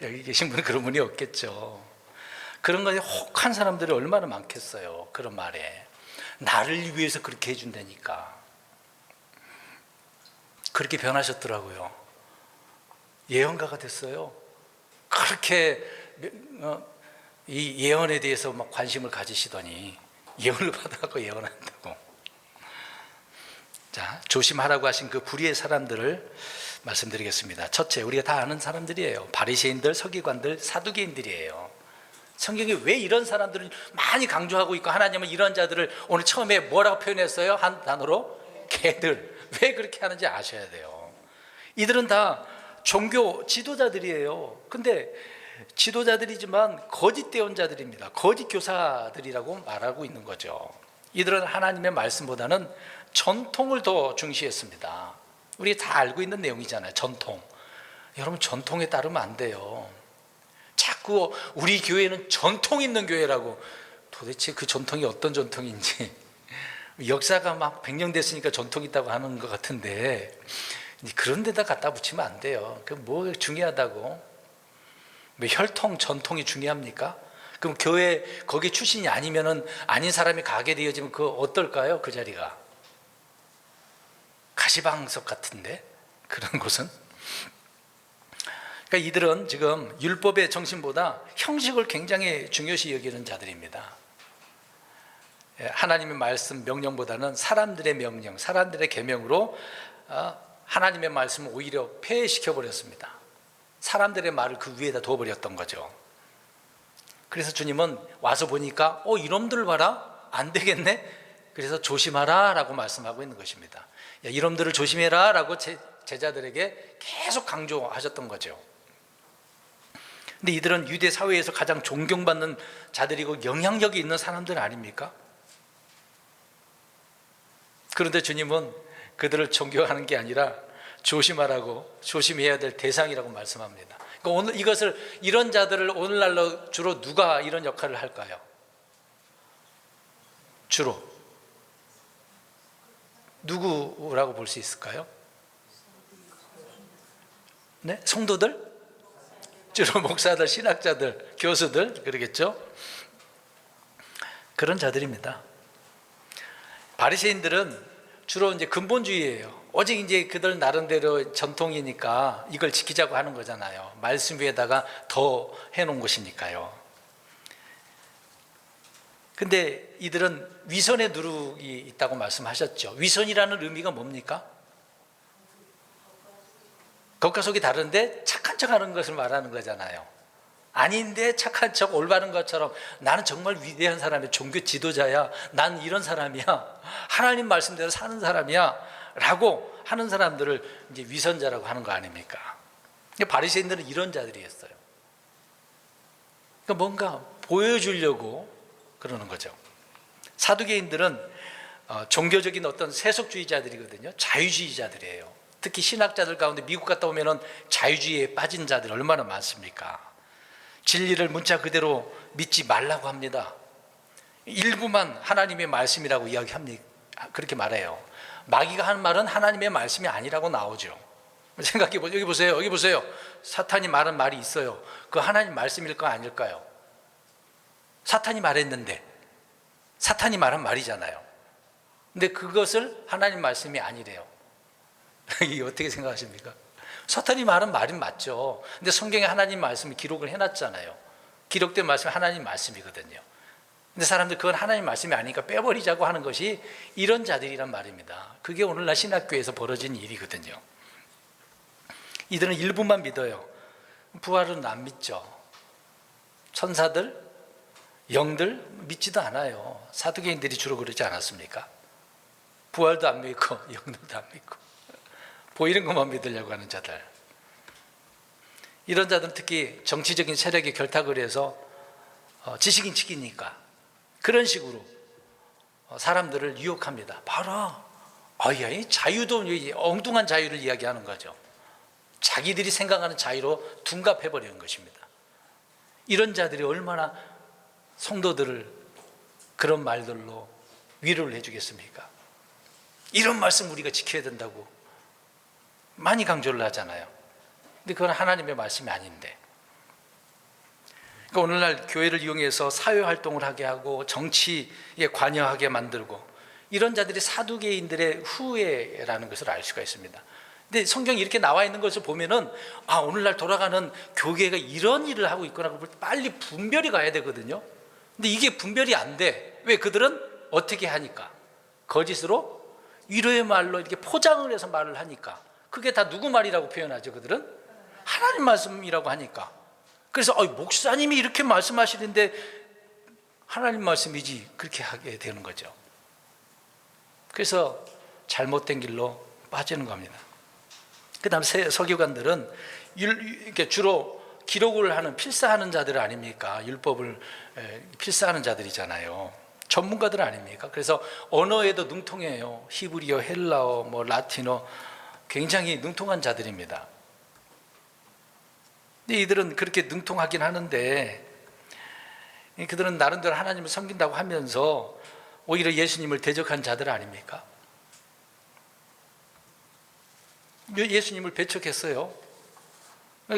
여기 계신 분은 그런 분이 없겠죠. 그런 거에 혹한 사람들이 얼마나 많겠어요. 그런 말에 나를 위해서 그렇게 해준다니까. 그렇게 변하셨더라고요. 예언가가 됐어요. 그렇게 이 예언에 대해서 막 관심을 가지시더니 예언을 받아갖고 예언한다고. 자, 조심하라고 하신 그 불의의 사람들을 말씀드리겠습니다. 첫째, 우리가 다 아는 사람들이에요. 바리새인들, 서기관들, 사두개인들이에요. 성경이 왜 이런 사람들을 많이 강조하고 있고, 하나님은 이런 자들을 오늘 처음에 뭐라고 표현했어요? 한 단어로? 개들. 왜 그렇게 하는지 아셔야 돼요. 이들은 다 종교 지도자들이에요. 근데 지도자들이지만 거짓 대언자들입니다. 거짓 교사들이라고 말하고 있는 거죠. 이들은 하나님의 말씀보다는 전통을 더 중시했습니다. 우리 다 알고 있는 내용이잖아요. 전통. 여러분, 전통에 따르면 안 돼요. 자꾸 우리 교회는 전통 있는 교회라고. 도대체 그 전통이 어떤 전통인지, 역사가 막 100년 됐으니까 전통 있다고 하는 것 같은데, 그런 데다 갖다 붙이면 안 돼요. 그 뭐 중요하다고? 뭐 혈통, 전통이 중요합니까? 그럼 교회 거기 출신이 아니면은 아닌 사람이 가게 되어지면 그 어떨까요? 그 자리가 가시방석 같은데, 그런 곳은. 그러니까 이들은 지금 율법의 정신보다 형식을 굉장히 중요시 여기는 자들입니다. 하나님의 말씀 명령보다는 사람들의 명령, 사람들의 계명으로 하나님의 말씀을 오히려 폐해시켜 버렸습니다. 사람들의 말을 그 위에다 둬버렸던 거죠. 그래서 주님은 와서 보니까 이놈들 봐라, 안 되겠네. 그래서 조심하라 라고 말씀하고 있는 것입니다. 야, 이놈들을 조심해라 라고 제자들에게 계속 강조하셨던 거죠. 근데 이들은 유대 사회에서 가장 존경받는 자들이고 영향력이 있는 사람들 아닙니까? 그런데 주님은 그들을 존경하는 게 아니라 조심하라고, 조심해야 될 대상이라고 말씀합니다. 그러니까 오늘 이런 자들을 오늘날로 주로 누가 이런 역할을 할까요? 주로 누구라고 볼 수 있을까요? 네? 성도들? 주로 목사들, 신학자들, 교수들, 그러겠죠? 그런 자들입니다. 바리새인들은 주로 이제 근본주의예요. 오직 이제 그들 나름대로 전통이니까 이걸 지키자고 하는 거잖아요. 말씀 위에다가 더 해놓은 것이니까요. 근데 이들은 위선의 누룩이 있다고 말씀하셨죠. 위선이라는 의미가 뭡니까? 겉과 속이 다른데 착한 척 하는 것을 말하는 거잖아요. 아닌데 착한 척, 올바른 것처럼 나는 정말 위대한 사람이야, 종교 지도자야, 난 이런 사람이야, 하나님 말씀대로 사는 사람이야 라고 하는 사람들을 이제 위선자라고 하는 거 아닙니까? 바리새인들은 이런 자들이었어요. 그러니까 뭔가 보여주려고 그러는 거죠. 사두개인들은 종교적인 어떤 세속주의자들이거든요. 자유주의자들이에요. 특히 신학자들 가운데 미국 갔다 오면 자유주의에 빠진 자들 얼마나 많습니까? 진리를 문자 그대로 믿지 말라고 합니다. 일부만 하나님의 말씀이라고 이야기합니다. 그렇게 말해요. 마귀가 하는 말은 하나님의 말씀이 아니라고 나오죠. 생각해 보세요. 여기 보세요. 사탄이 말한 말이 있어요. 그 하나님 말씀일까 아닐까요? 사탄이 말했는데 사탄이 말한 말이잖아요. 근데 그것을 하나님 말씀이 아니래요. 이게 어떻게 생각하십니까? 사탄이 말은 말은 맞죠. 근데 성경에 하나님 말씀을 기록을 해놨잖아요. 기록된 말씀은 하나님 말씀이거든요. 근데 사람들 그건 하나님 말씀이 아니니까 빼버리자고 하는 것이 이런 자들이란 말입니다. 그게 오늘날 신학교에서 벌어진 일이거든요. 이들은 일부만 믿어요. 부활은 안 믿죠. 천사들, 영들 믿지도 않아요. 사두개인들이 주로 그러지 않았습니까? 부활도 안 믿고 영들도 안 믿고 보이는 것만 믿으려고 하는 자들. 이런 자들은 특히 정치적인 세력이 결탁을 해서 지식인 치기니까 그런 식으로 사람들을 유혹합니다. 봐라, 이 자유도 엉뚱한 자유를 이야기하는 거죠. 자기들이 생각하는 자유로 둔갑해버리는 것입니다. 이런 자들이 얼마나 성도들을 그런 말들로 위로를 해주겠습니까? 이런 말씀 우리가 지켜야 된다고 많이 강조를 하잖아요. 근데 그건 하나님의 말씀이 아닌데, 그러니까 오늘날 교회를 이용해서 사회활동을 하게 하고 정치에 관여하게 만들고, 이런 자들이 사두개인들의 후예라는 것을 알 수가 있습니다. 근데 성경이 이렇게 나와 있는 것을 보면은 오늘날 돌아가는 교계가 이런 일을 하고 있구나, 빨리 분별이 가야 되거든요. 근데 이게 분별이 안 돼. 왜? 그들은 어떻게 하니까? 거짓으로 위로의 말로 이렇게 포장을 해서 말을 하니까. 그게 다 누구 말이라고 표현하죠? 그들은 하나님 말씀이라고 하니까. 그래서 목사님이 이렇게 말씀하시는데 하나님 말씀이지, 그렇게 하게 되는 거죠. 그래서 잘못된 길로 빠지는 겁니다. 그 다음 서기관들은 주로 기록을 하는, 필사하는 자들 아닙니까? 율법을 필사하는 자들이잖아요. 전문가들 아닙니까? 그래서 언어에도 능통해요. 히브리어, 헬라어, 라틴어, 굉장히 능통한 자들입니다. 근데 이들은 그렇게 능통하긴 하는데, 그들은 나름대로 하나님을 섬긴다고 하면서 오히려 예수님을 대적한 자들 아닙니까? 예수님을 배척했어요.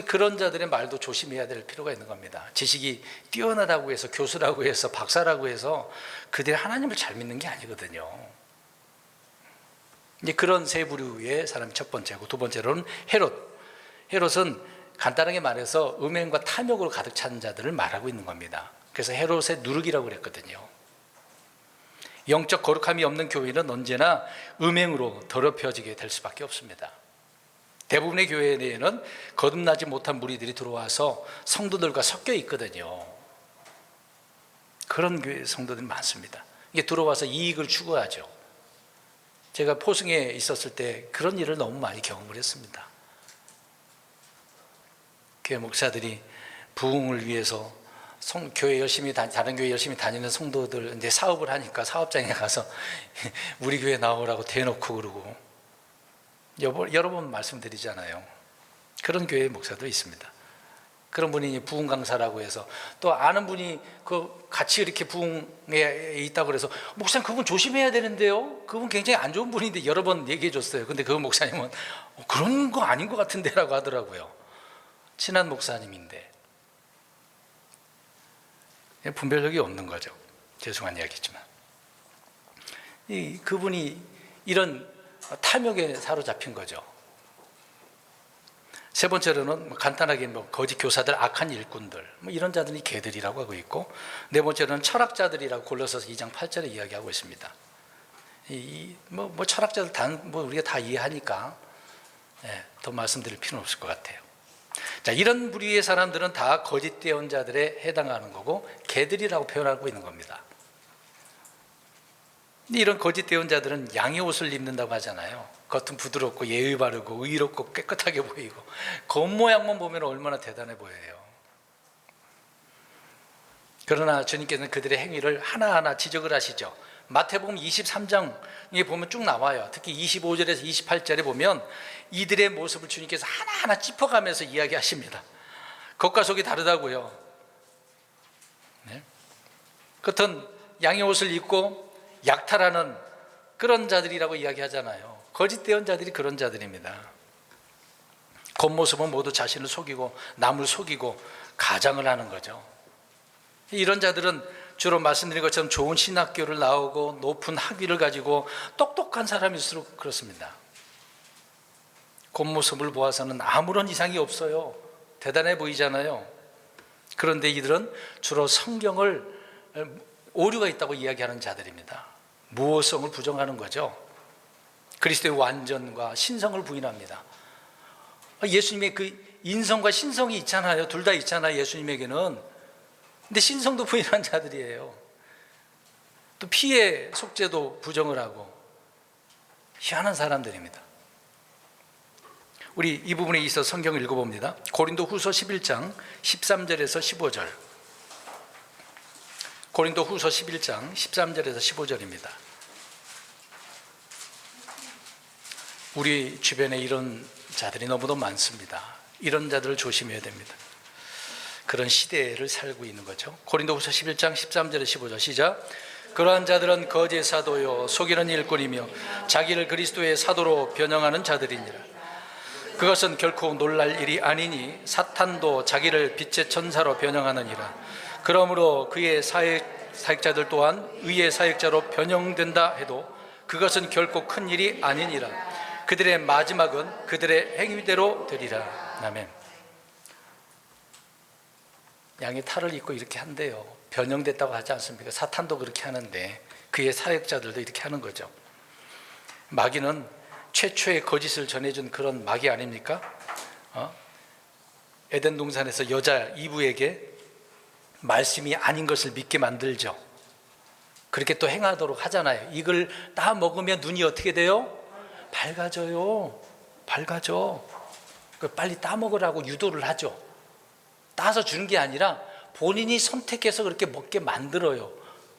그런 자들의 말도 조심해야 될 필요가 있는 겁니다. 지식이 뛰어나다고 해서, 교수라고 해서, 박사라고 해서 그들이 하나님을 잘 믿는 게 아니거든요. 이제 그런 세 부류의 사람이 첫 번째고, 두 번째로는 헤롯은 간단하게 말해서 음행과 탐욕으로 가득 찬 자들을 말하고 있는 겁니다. 그래서 헤롯의 누룩이라고 그랬거든요. 영적 거룩함이 없는 교회는 언제나 음행으로 더럽혀지게 될 수밖에 없습니다. 대부분의 교회 내에는 거듭나지 못한 무리들이 들어와서 성도들과 섞여 있거든요. 그런 교회 성도들이 많습니다. 이게 들어와서 이익을 추구하죠. 제가 포승에 있었을 때 그런 일을 너무 많이 경험을 했습니다. 교회 목사들이 부흥을 위해서 교회 열심히 다른 교회 열심히 다니는 성도들 이제 사업을 하니까 사업장에 가서 우리 교회 나오라고 대놓고 그러고, 여러 번 말씀드리잖아요. 그런 교회 목사도 있습니다. 그런 분이 부흥 강사라고 해서, 또 아는 분이 같이 이렇게 부흥에 있다고 그래서, 목사님 그분 조심해야 되는데요, 그분 굉장히 안 좋은 분인데, 여러 번 얘기해 줬어요. 근데 그 목사님은 그런 거 아닌 것 같은데 라고 하더라고요. 친한 목사님인데. 분별력이 없는 거죠. 죄송한 이야기지만, 그분이 이런 탐욕에 사로잡힌 거죠. 세 번째로는 간단하게 거짓 교사들, 악한 일꾼들, 이런 자들이 개들이라고 하고 있고, 네 번째로는 철학자들이라고 골로새서 2장 8절에 이야기하고 있습니다. 철학자들 우리가 다 이해하니까 더 말씀드릴 필요는 없을 것 같아요. 자, 이런 부류의 사람들은 다 거짓 대언자들에 해당하는 거고, 개들이라고 표현하고 있는 겁니다. 이런 거짓 대언자들은 양의 옷을 입는다고 하잖아요. 겉은 부드럽고 예의 바르고 의롭고 깨끗하게 보이고, 겉모양만 보면 얼마나 대단해 보여요. 그러나 주님께서는 그들의 행위를 하나하나 지적을 하시죠. 마태복음 23장에 보면 쭉 나와요. 특히 25절에서 28절에 보면 이들의 모습을 주님께서 하나하나 짚어가면서 이야기하십니다. 겉과 속이 다르다고요. 겉은 양의 옷을 입고 약탈하는 그런 자들이라고 이야기하잖아요. 거짓 대언자들이 그런 자들입니다. 겉모습은 모두 자신을 속이고 남을 속이고 가장을 하는 거죠. 이런 자들은 주로 말씀드린 것처럼 좋은 신학교를 나오고 높은 학위를 가지고 똑똑한 사람일수록 그렇습니다. 겉모습을 보아서는 아무런 이상이 없어요. 대단해 보이잖아요. 그런데 이들은 주로 성경을 오류가 있다고 이야기하는 자들입니다. 무호성을 부정하는 거죠. 그리스도의 완전과 신성을 부인합니다. 예수님의 그 인성과 신성이 있잖아요. 둘 다 있잖아요, 예수님에게는. 근데 신성도 부인한 자들이에요. 또 피의 속죄도 부정을 하고 희한한 사람들입니다. 우리 이 부분에 있어서 성경을 읽어봅니다. 고린도 후서 11장 13절에서 15절. 고린도 후서 11장 13절에서 15절입니다. 우리 주변에 이런 자들이 너무도 많습니다. 이런 자들을 조심해야 됩니다. 그런 시대를 살고 있는 거죠. 고린도후서 11장 13절에 15절 시작. 그러한 자들은 거짓 사도요 속이는 일꾼이며 자기를 그리스도의 사도로 변형하는 자들이니라. 그것은 결코 놀랄 일이 아니니 사탄도 자기를 빛의 천사로 변형하느니라. 그러므로 그의 사역자들 또한 의의 사역자로 변형된다 해도 그것은 결코 큰 일이 아니니라. 그들의 마지막은 그들의 행위대로 되리라. 아멘. 양의 탈을 입고 이렇게 한대요. 변형됐다고 하지 않습니까? 사탄도 그렇게 하는데 그의 사역자들도 이렇게 하는 거죠. 마귀는 최초의 거짓을 전해준 그런 마귀 아닙니까? 에덴 동산에서 여자 이브에게 말씀이 아닌 것을 믿게 만들죠. 그렇게 또 행하도록 하잖아요. 이걸 다 먹으면 눈이 어떻게 돼요? 밝아져요. 밝아져. 빨리 따먹으라고 유도를 하죠. 따서 주는 게 아니라 본인이 선택해서 그렇게 먹게 만들어요.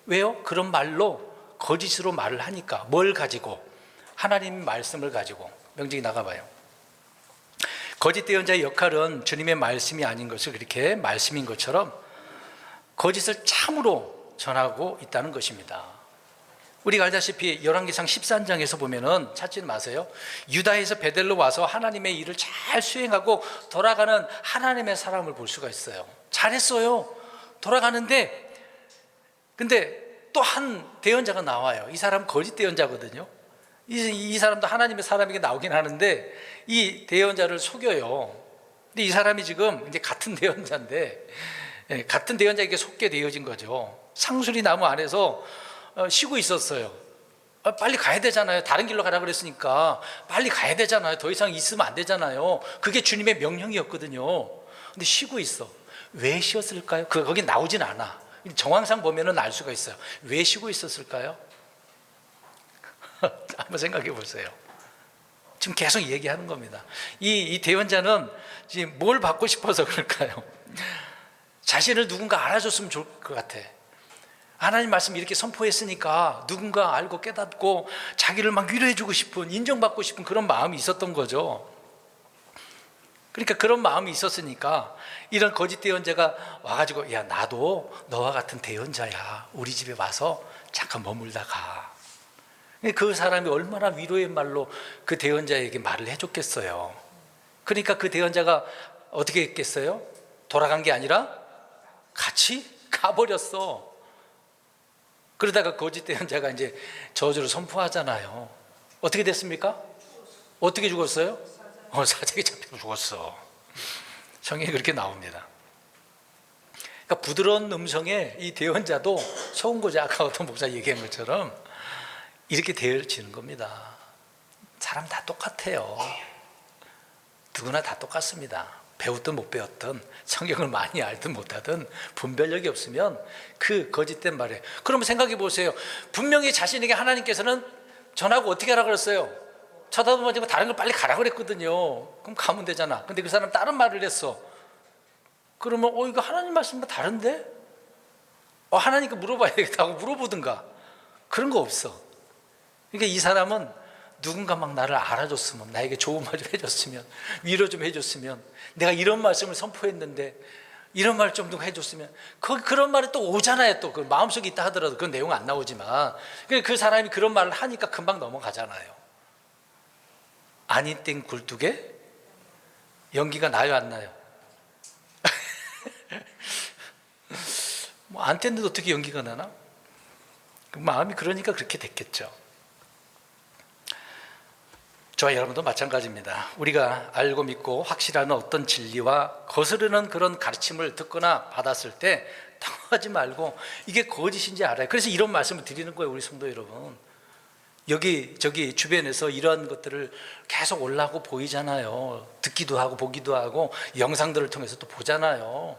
왜요? 그런 말로 거짓으로 말을 하니까. 뭘 가지고? 하나님 말씀을 가지고. 명직이 나가봐요. 거짓 대언자의 역할은 주님의 말씀이 아닌 것을 그렇게 말씀인 것처럼 거짓을 참으로 전하고 있다는 것입니다. 우리가 알다시피 열왕기상 13장에서 보면은 찾지 마세요. 유다에서 베델로 와서 하나님의 일을 잘 수행하고 돌아가는 하나님의 사람을 볼 수가 있어요. 잘했어요. 돌아가는데 근데 또 한 대언자가 나와요. 이 사람 거짓 대언자거든요. 이 사람도 하나님의 사람에게 나오긴 하는데 이 대언자를 속여요. 근데 이 사람이 지금 이제 같은 대언자인데 같은 대언자에게 속게 되어진 거죠. 상수리 나무 안에서 쉬고 있었어요. 빨리 가야 되잖아요. 다른 길로 가라 그랬으니까 빨리 가야 되잖아요. 더 이상 있으면 안 되잖아요. 그게 주님의 명령이었거든요. 근데 쉬고 있어. 왜 쉬었을까요? 거기 나오진 않아. 정황상 보면은 알 수가 있어요. 왜 쉬고 있었을까요? 한번 생각해 보세요. 지금 계속 얘기하는 겁니다. 이 대언자는 지금 뭘 받고 싶어서 그럴까요? 자신을 누군가 알아줬으면 좋을 것 같아. 하나님 말씀 이렇게 선포했으니까 누군가 알고 깨닫고 자기를 막 위로해주고 싶은, 인정받고 싶은 그런 마음이 있었던 거죠. 그러니까 그런 마음이 있었으니까 이런 거짓 대언자가 와가지고 야 나도 너와 같은 대언자야. 우리 집에 와서 잠깐 머물다 가. 그 사람이 얼마나 위로의 말로 그 대언자에게 말을 해줬겠어요. 그러니까 그 대언자가 어떻게 했겠어요? 돌아간 게 아니라 같이 가버렸어. 그러다가 거짓 대언자가 이제 저주를 선포하잖아요. 어떻게 됐습니까? 어떻게 죽었어요? 사자에 잡혀 죽었어. 성경에 그렇게 나옵니다. 그러니까 부드러운 음성에 이 대언자도 속은 거지. 아까 어떤 목사 얘기한 것처럼 이렇게 되어지는 겁니다. 사람 다 똑같아요. 누구나 다 똑같습니다. 배웠든 못 배웠든 성경을 많이 알든 못하든 분별력이 없으면 그 거짓된 말에. 그러면 생각해 보세요. 분명히 자신에게 하나님께서는 전하고 어떻게 하라 그랬어요? 쳐다보지 말고 다른 걸 빨리 가라 그랬거든요. 그럼 가면 되잖아. 근데 그 사람 다른 말을 했어. 그러면 이거 하나님 말씀과 다른데? 하나님께 물어봐야 되겠다고 물어보든가. 그런 거 없어. 그러니까 이 사람은 누군가 막 나를 알아줬으면, 나에게 좋은 말 좀 해줬으면, 위로 좀 해줬으면, 내가 이런 말씀을 선포했는데 이런 말 좀 누가 해줬으면, 그런 말이 또 오잖아요. 또 그 마음속에 있다 하더라도 그 내용은 안 나오지만 그 사람이 그런 말을 하니까 금방 넘어가잖아요. 아닌 땡 굴뚝에 연기가 나요 안 나요? 안 뗐는데 어떻게 연기가 나나? 마음이 그러니까 그렇게 됐겠죠. 저와 여러분도 마찬가지입니다. 우리가 알고 믿고 확실한 어떤 진리와 거스르는 그런 가르침을 듣거나 받았을 때 당황하지 말고 이게 거짓인지 알아요. 그래서 이런 말씀을 드리는 거예요. 우리 성도 여러분, 여기저기 주변에서 이러한 것들을 계속 올라오고 보이잖아요. 듣기도 하고 보기도 하고 영상들을 통해서 또 보잖아요.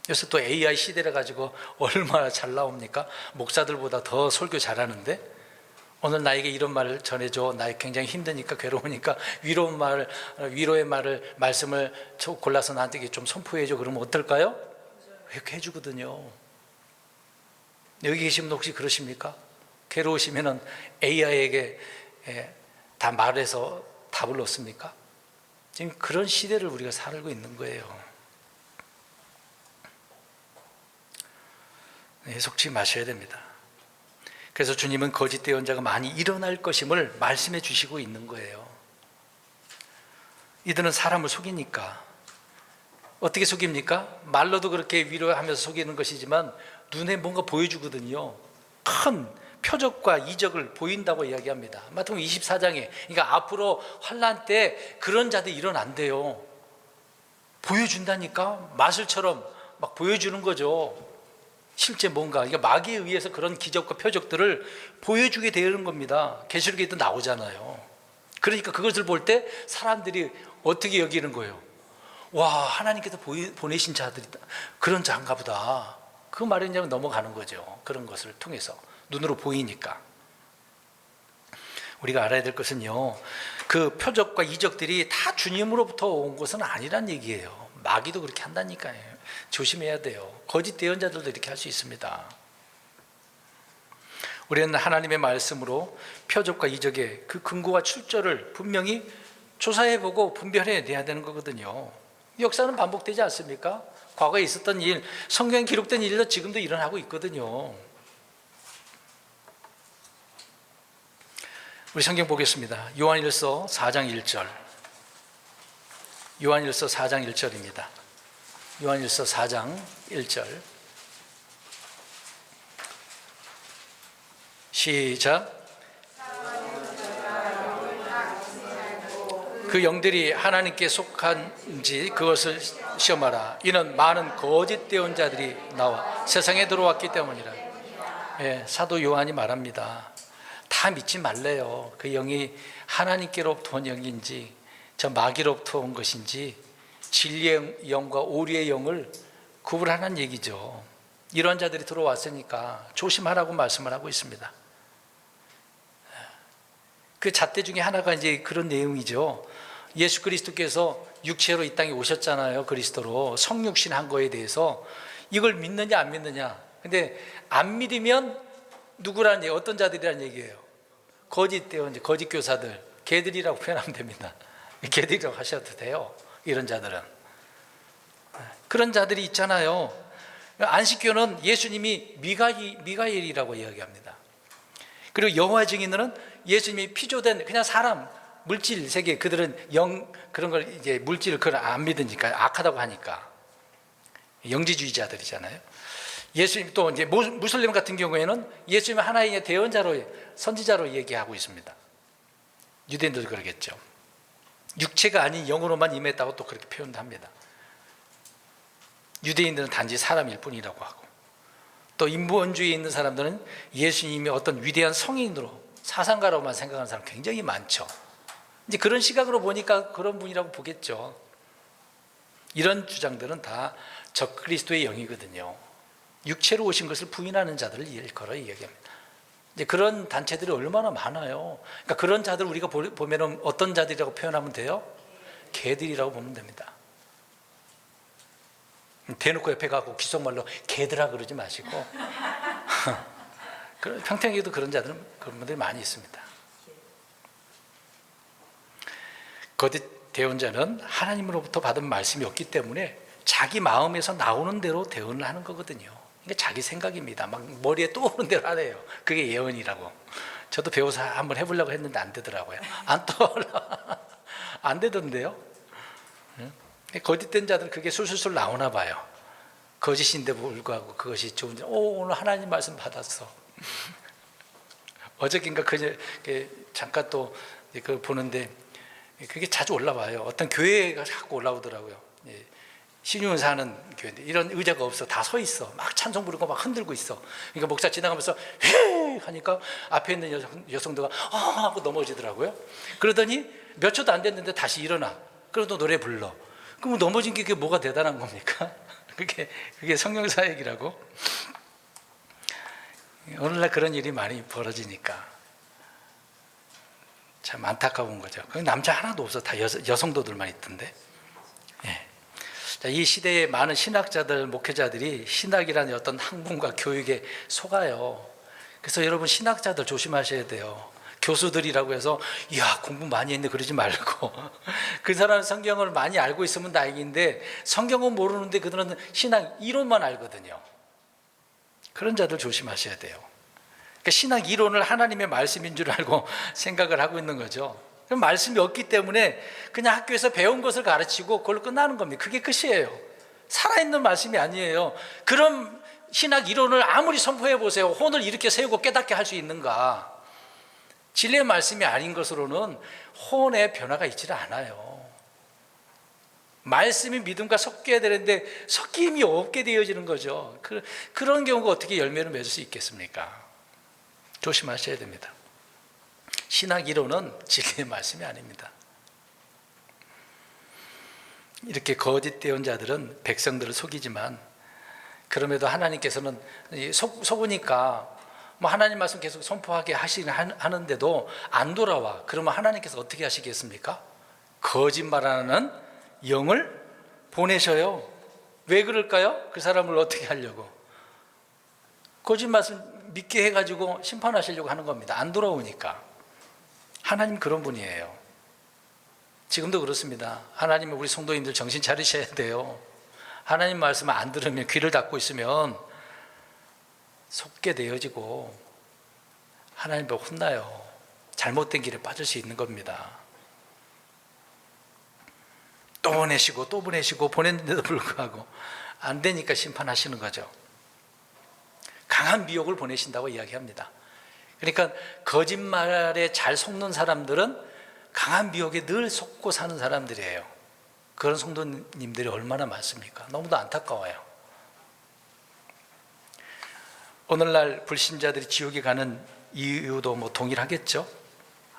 그래서 또 AI 시대를 가지고 얼마나 잘 나옵니까? 목사들보다 더 설교 잘하는데, 오늘 나에게 이런 말을 전해줘. 나 굉장히 힘드니까, 괴로우니까 위로의 말을, 말씀을 골라서 나한테 좀 선포해줘. 그러면 어떨까요? 이렇게 해주거든요. 여기 계신 분 혹시 그러십니까? 괴로우시면은 AI에게 다 말해서 답을 얻습니까? 지금 그런 시대를 우리가 살고 있는 거예요. 속지 마셔야 됩니다. 그래서 주님은 거짓 예언자가 많이 일어날 것임을 말씀해 주시고 있는 거예요. 이들은 사람을 속이니까. 어떻게 속입니까? 말로도 그렇게 위로하면서 속이는 것이지만 눈에 뭔가 보여주거든요. 큰 표적과 이적을 보인다고 이야기합니다. 마태복음 24장에, 그러니까 앞으로 환난 때 그런 자들이 일어난대요. 보여준다니까? 마술처럼 막 보여주는 거죠. 실제 뭔가, 그러니까 마귀에 의해서 그런 기적과 표적들을 보여주게 되는 겁니다. 계시록에도 나오잖아요. 그러니까 그것을 볼 때 사람들이 어떻게 여기는 거예요? 와, 하나님께서 보내신 자들이다, 그런 자인가 보다. 그 말이 그냥 넘어가는 거죠. 그런 것을 통해서 눈으로 보이니까. 우리가 알아야 될 것은요, 그 표적과 이적들이 다 주님으로부터 온 것은 아니란 얘기예요. 마귀도 그렇게 한다니까요. 조심해야 돼요. 거짓 예언자들도 이렇게 할 수 있습니다. 우리는 하나님의 말씀으로 표적과 이적의 그 근거와 출처를 분명히 조사해보고 분별해내야 되는 거거든요. 역사는 반복되지 않습니까? 과거에 있었던 일, 성경에 기록된 일도 지금도 일어나고 있거든요. 우리 성경 보겠습니다. 요한일서 4장 1절. 요한일서 4장 1절입니다. 요한일서 4장 1절. 시작. 그 영들이 하나님께 속한지 그것을 시험하라. 이는 많은 거짓 예언자들이 나와 세상에 들어왔기 때문이라. 예, 사도 요한이 말합니다. 다 믿지 말래요. 그 영이 하나님께로부터 온 영인지 저 마귀로부터 온 것인지 진리의 영과 오리의 영을 구분하라는 얘기죠. 이런 자들이 들어왔으니까 조심하라고 말씀을 하고 있습니다. 그 잣대 중에 하나가 이제 그런 내용이죠. 예수 그리스도께서 육체로 이 땅에 오셨잖아요. 그리스도로 성육신 한 거에 대해서 이걸 믿느냐 안 믿느냐. 근데 안 믿으면 누구라는 얘기, 어떤 자들이라는 얘기예요? 거짓 대원자, 거짓 교사들, 개들이라고 표현하면 됩니다. 개들이라고 하셔도 돼요. 이런 자들은. 그런 자들이 있잖아요. 안식교는 예수님이 미가엘이라고 이야기합니다. 그리고 여호와 증인들은 예수님이 피조된 그냥 사람, 물질 세계, 그들은 영, 그런 걸 이제 물질을 그걸 안 믿으니까, 악하다고 하니까. 영지주의자들이잖아요. 예수님 또 이제 무슬림 같은 경우에는 예수님 하나의 대언자로, 선지자로 얘기하고 있습니다. 유대인들도 그러겠죠. 육체가 아닌 영으로만 임했다고 또 그렇게 표현도 합니다. 유대인들은 단지 사람일 뿐이라고 하고, 또 인본주의에 있는 사람들은 예수님이 어떤 위대한 성인으로, 사상가로만 생각하는 사람 굉장히 많죠. 이제 그런 시각으로 보니까 그런 분이라고 보겠죠. 이런 주장들은 다 적그리스도의 영이거든요. 육체로 오신 것을 부인하는 자들을 일컬어 이야기합니다. 이제 그런 단체들이 얼마나 많아요. 그러니까 그런 자들 우리가 보면 어떤 자들이라고 표현하면 돼요? 개들이라고 보면 됩니다. 대놓고 옆에 가고 귓속말로 개들아 그러지 마시고 평택에도 그런 자들은, 그런 분들이 많이 있습니다. 거짓 대언자는 하나님으로부터 받은 말씀이 없기 때문에 자기 마음에서 나오는 대로 대언을 하는 거거든요. 그러니까 자기 생각입니다. 막 머리에 떠오르는 대로 하네요. 그게 예언이라고. 저도 배워서 한번 해보려고 했는데 안 되더라고요. 안 떠올라. 안 되던데요. 거짓된 자들은 그게 술술술 나오나 봐요. 거짓인데 불구하고 그것이 좋은지, 오늘 하나님 말씀 받았어. 어저께인가 잠깐 또 그걸 보는데 그게 자주 올라와요. 어떤 교회가 자꾸 올라오더라고요. 신윤사 하는 교회인데 이런 의자가 없어. 다 서 있어. 막 찬송 부르고 막 흔들고 있어. 그러니까 목사 지나가면서 헤 하니까 앞에 있는 여성도가 하고 넘어지더라고요. 그러더니 몇 초도 안 됐는데 다시 일어나. 그래도 노래 불러. 그럼 넘어진 게 그게 뭐가 대단한 겁니까? 그게 성령사역이라고. 오늘날 그런 일이 많이 벌어지니까 참 안타까운 거죠. 남자 하나도 없어. 다 여성도들만 있던데. 예. 자, 이 시대의 많은 신학자들, 목회자들이 신학이라는 어떤 학문과 교육에 속아요. 그래서 여러분 신학자들 조심하셔야 돼요. 교수들이라고 해서 이야 공부 많이 했네 그러지 말고 그 사람은 성경을 많이 알고 있으면 다행인데 성경은 모르는데 그들은 신앙 이론만 알거든요. 그런 자들 조심하셔야 돼요. 그러니까 신학 이론을 하나님의 말씀인 줄 알고 생각을 하고 있는 거죠. 그럼 말씀이 없기 때문에 그냥 학교에서 배운 것을 가르치고 그걸로 끝나는 겁니다. 그게 끝이에요. 살아있는 말씀이 아니에요. 그럼 신학 이론을 아무리 선포해 보세요. 혼을 이렇게 세우고 깨닫게 할 수 있는가? 진리의 말씀이 아닌 것으로는 혼의 변화가 있지 않아요. 말씀이 믿음과 섞여야 되는데 섞임이 없게 되어지는 거죠. 그런 경우가 어떻게 열매를 맺을 수 있겠습니까? 조심하셔야 됩니다. 신학 이론은 진리의 말씀이 아닙니다. 이렇게 거짓된 자들은 백성들을 속이지만 그럼에도 하나님께서는 속으니까 뭐 하나님 말씀 계속 선포하게 하는데도 안 돌아와. 그러면 하나님께서 어떻게 하시겠습니까? 거짓말하는 영을 보내셔요. 왜 그럴까요? 그 사람을 어떻게 하려고? 거짓말 믿게 해가지고 심판하시려고 하는 겁니다. 안 돌아오니까. 하나님 그런 분이에요. 지금도 그렇습니다. 하나님은 우리 성도님들 정신 차리셔야 돼요. 하나님 말씀을 안 들으면 귀를 닫고 있으면 속게 되어지고 하나님 을 혼나요. 잘못된 길에 빠질 수 있는 겁니다. 또 보내시고 또 보내시고 보냈는데도 불구하고 안 되니까 심판하시는 거죠. 강한 미혹을 보내신다고 이야기합니다. 그러니까 거짓말에 잘 속는 사람들은 강한 미혹에 늘 속고 사는 사람들이에요. 그런 성도님들이 얼마나 많습니까? 너무도 안타까워요. 오늘날 불신자들이 지옥에 가는 이유도 뭐 동일하겠죠?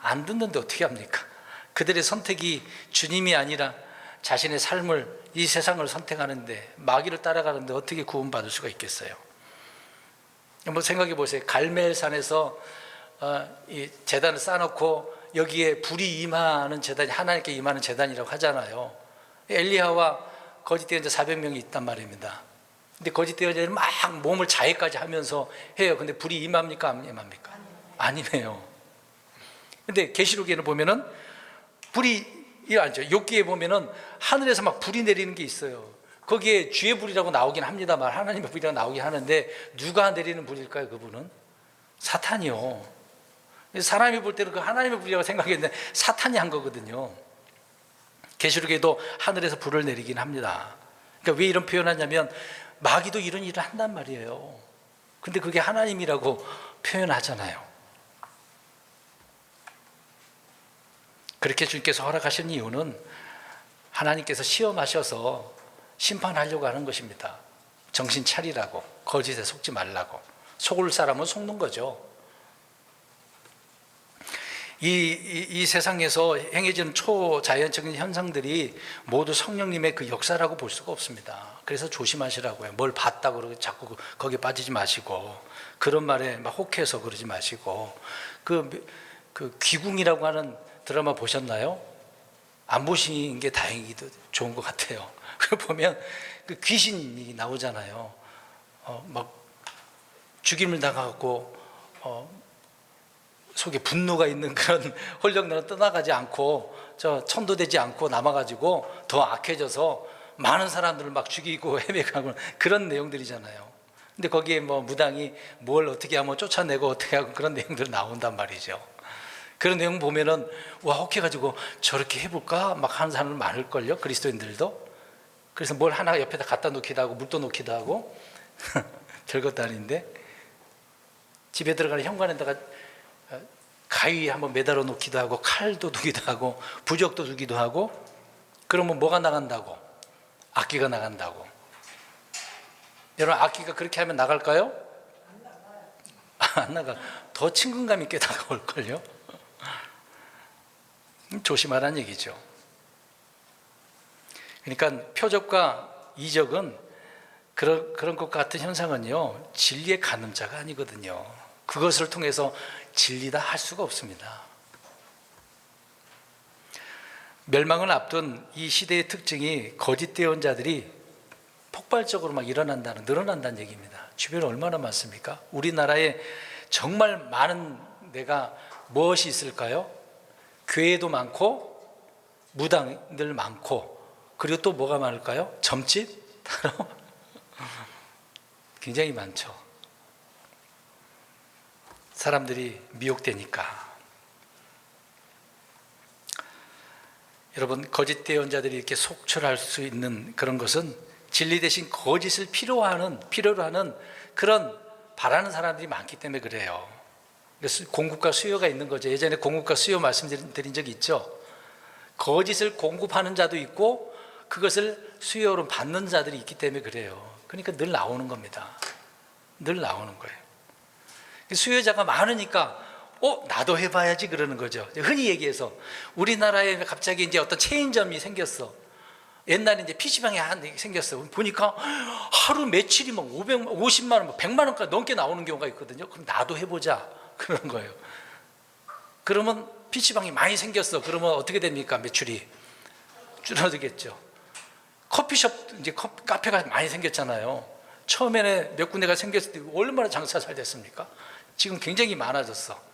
안 듣는데 어떻게 합니까? 그들의 선택이 주님이 아니라 자신의 삶을, 이 세상을 선택하는데 마귀를 따라가는데 어떻게 구원받을 수가 있겠어요? 한번 생각해 보세요. 갈멜산에서 이 제단을 쌓아놓고 여기에 불이 임하는 제단이 하나님께 임하는 제단이라고 하잖아요. 엘리야와 거짓된 자 400명이 있단 말입니다. 근데 거짓된 자들은 막 몸을 자해까지 하면서 해요. 근데 불이 임합니까? 안 임합니까? 아니네요. 근데 계시록에는 보면은 불이 아니죠. 욥기에 보면은 하늘에서 막 불이 내리는 게 있어요. 거기에 주의 불이라고 나오긴 합니다만 하나님의 불이라고 나오긴 하는데 누가 내리는 불일까요? 그분은 사탄이요. 사람이 볼 때는 그 하나님의 불이라고 생각했는데 사탄이 한 거거든요. 계시록에도 하늘에서 불을 내리긴 합니다. 그러니까 왜 이런 표현하냐면 마귀도 이런 일을 한단 말이에요. 근데 그게 하나님이라고 표현하잖아요. 그렇게 주님께서 허락하신 이유는 하나님께서 시험하셔서 심판하려고 하는 것입니다. 정신 차리라고, 거짓에 속지 말라고. 속을 사람은 속는 거죠. 이 세상에서 행해지는 초자연적인 현상들이 모두 성령님의 그 역사라고 볼 수가 없습니다. 그래서 조심하시라고요. 뭘 봤다고 그러고 자꾸 거기에 빠지지 마시고, 그런 말에 막 혹해서 그러지 마시고, 그 귀궁이라고 하는 드라마 보셨나요? 안 보신 게 다행이기도 좋은 것 같아요. 보면 그 귀신이 나오잖아요. 막 죽임을 당하고 속에 분노가 있는 그런 홀령들은 떠나가지 않고 천도되지 않고 남아가지고 더 악해져서 많은 사람들을 막 죽이고 헤매가고 그런 내용들이잖아요. 근데 거기에 뭐 무당이 뭘 어떻게 하면 쫓아내고 어떻게 하고 그런 내용들이 나온단 말이죠. 그런 내용 보면은 와 혹해가지고 저렇게 해볼까 막 하는 사람들 많을걸요. 그리스도인들도. 그래서 뭘 하나 옆에다 갖다 놓기도 하고 물도 놓기도 하고 별것도 아닌데 집에 들어가는 현관에다가 가위 한번 매달아 놓기도 하고 칼도 두기도 하고 부적도 두기도 하고 그러면 뭐가 나간다고? 악기가 나간다고. 여러분 악기가 그렇게 하면 나갈까요? 안 나가. 더 친근감 있게 다가올걸요. 조심하라는 얘기죠. 그러니까 표적과 이적은 그런 것 같은 현상은요 진리의 간음자가 아니거든요. 그것을 통해서 진리다 할 수가 없습니다. 멸망을 앞둔 이 시대의 특징이 거짓된 자들이 폭발적으로 막 늘어난다는 얘기입니다. 주변에 얼마나 많습니까? 우리나라에 정말 많은 데가 무엇이 있을까요? 교회도 많고 무당들 많고, 그리고 또 뭐가 많을까요? 점집? 굉장히 많죠. 사람들이 미혹되니까. 여러분, 거짓 대언자들이 이렇게 속출할 수 있는 그런 것은 진리 대신 거짓을 필요로 하는 그런 바라는 사람들이 많기 때문에 그래요. 그래서 공급과 수요가 있는 거죠. 예전에 공급과 수요 말씀드린 적이 있죠. 거짓을 공급하는 자도 있고 그것을 수요로 받는 자들이 있기 때문에 그래요. 그러니까 늘 나오는 겁니다. 늘 나오는 거예요. 수요자가 많으니까 나도 해봐야지 그러는 거죠. 흔히 얘기해서 우리나라에 갑자기 이제 어떤 체인점이 생겼어. 옛날에 이제 PC방이 생겼어. 보니까 하루 매출이 막 50만 원, 100만 원까지 넘게 나오는 경우가 있거든요. 그럼 나도 해보자 그런 거예요. 그러면 PC방이 많이 생겼어. 그러면 어떻게 됩니까? 매출이 줄어들겠죠. 커피숍, 이제 카페가 많이 생겼잖아요. 처음에는 몇 군데가 생겼을 때 얼마나 장사 잘 됐습니까? 지금 굉장히 많아졌어.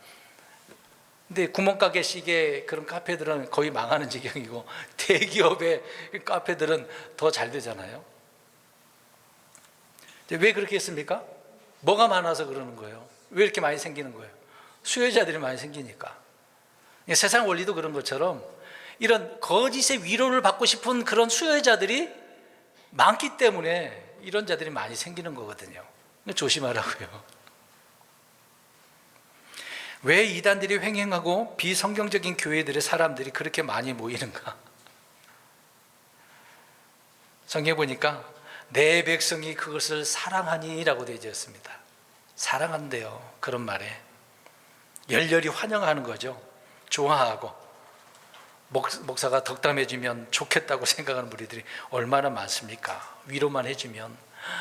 근데 구멍가게식의 그런 카페들은 거의 망하는 지경이고, 대기업의 카페들은 더 잘 되잖아요. 왜 그렇게 했습니까? 뭐가 많아서 그러는 거예요. 왜 이렇게 많이 생기는 거예요? 수요자들이 많이 생기니까. 세상 원리도 그런 것처럼 이런 거짓의 위로를 받고 싶은 그런 수요자들이 많기 때문에 이런 자들이 많이 생기는 거거든요. 조심하라고요. 왜 이단들이 횡행하고 비성경적인 교회들의 사람들이 그렇게 많이 모이는가? 성경에 보니까 내 백성이 그것을 사랑하니라고 되어 있습니다. 사랑한대요. 그런 말에 열렬히 환영하는 거죠. 좋아하고, 목사가 덕담해주면 좋겠다고 생각하는 무리들이 얼마나 많습니까? 위로만 해주면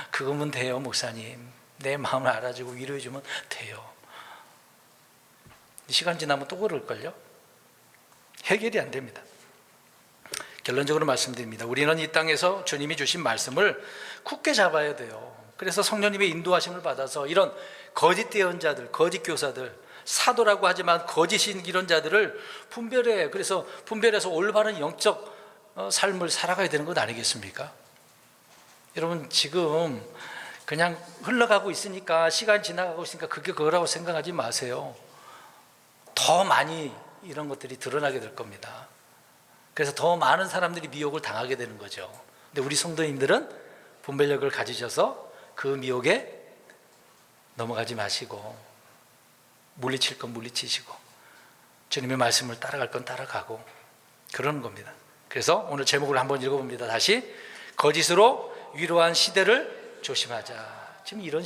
그거면 돼요. 목사님, 내 마음을 알아주고 위로해주면 돼요. 시간 지나면 또 그럴걸요? 해결이 안 됩니다. 결론적으로 말씀드립니다. 우리는 이 땅에서 주님이 주신 말씀을 굳게 잡아야 돼요. 그래서 성령님의 인도하심을 받아서 이런 거짓 대언자들, 거짓 교사들, 사도라고 하지만 거짓인 이런 자들을 분별해요. 그래서 분별해서 올바른 영적 삶을 살아가야 되는 것 아니겠습니까? 여러분, 지금 그냥 흘러가고 있으니까, 시간 지나가고 있으니까 그게 그거라고 생각하지 마세요. 더 많이 이런 것들이 드러나게 될 겁니다. 그래서 더 많은 사람들이 미혹을 당하게 되는 거죠. 근데 우리 성도님들은 분별력을 가지셔서 그 미혹에 넘어가지 마시고, 물리칠 건 물리치시고, 주님의 말씀을 따라갈 건 따라가고, 그러는 겁니다. 그래서 오늘 제목을 한번 읽어봅니다. 다시. 거짓으로 위로한 시대를 조심하자. 지금 이런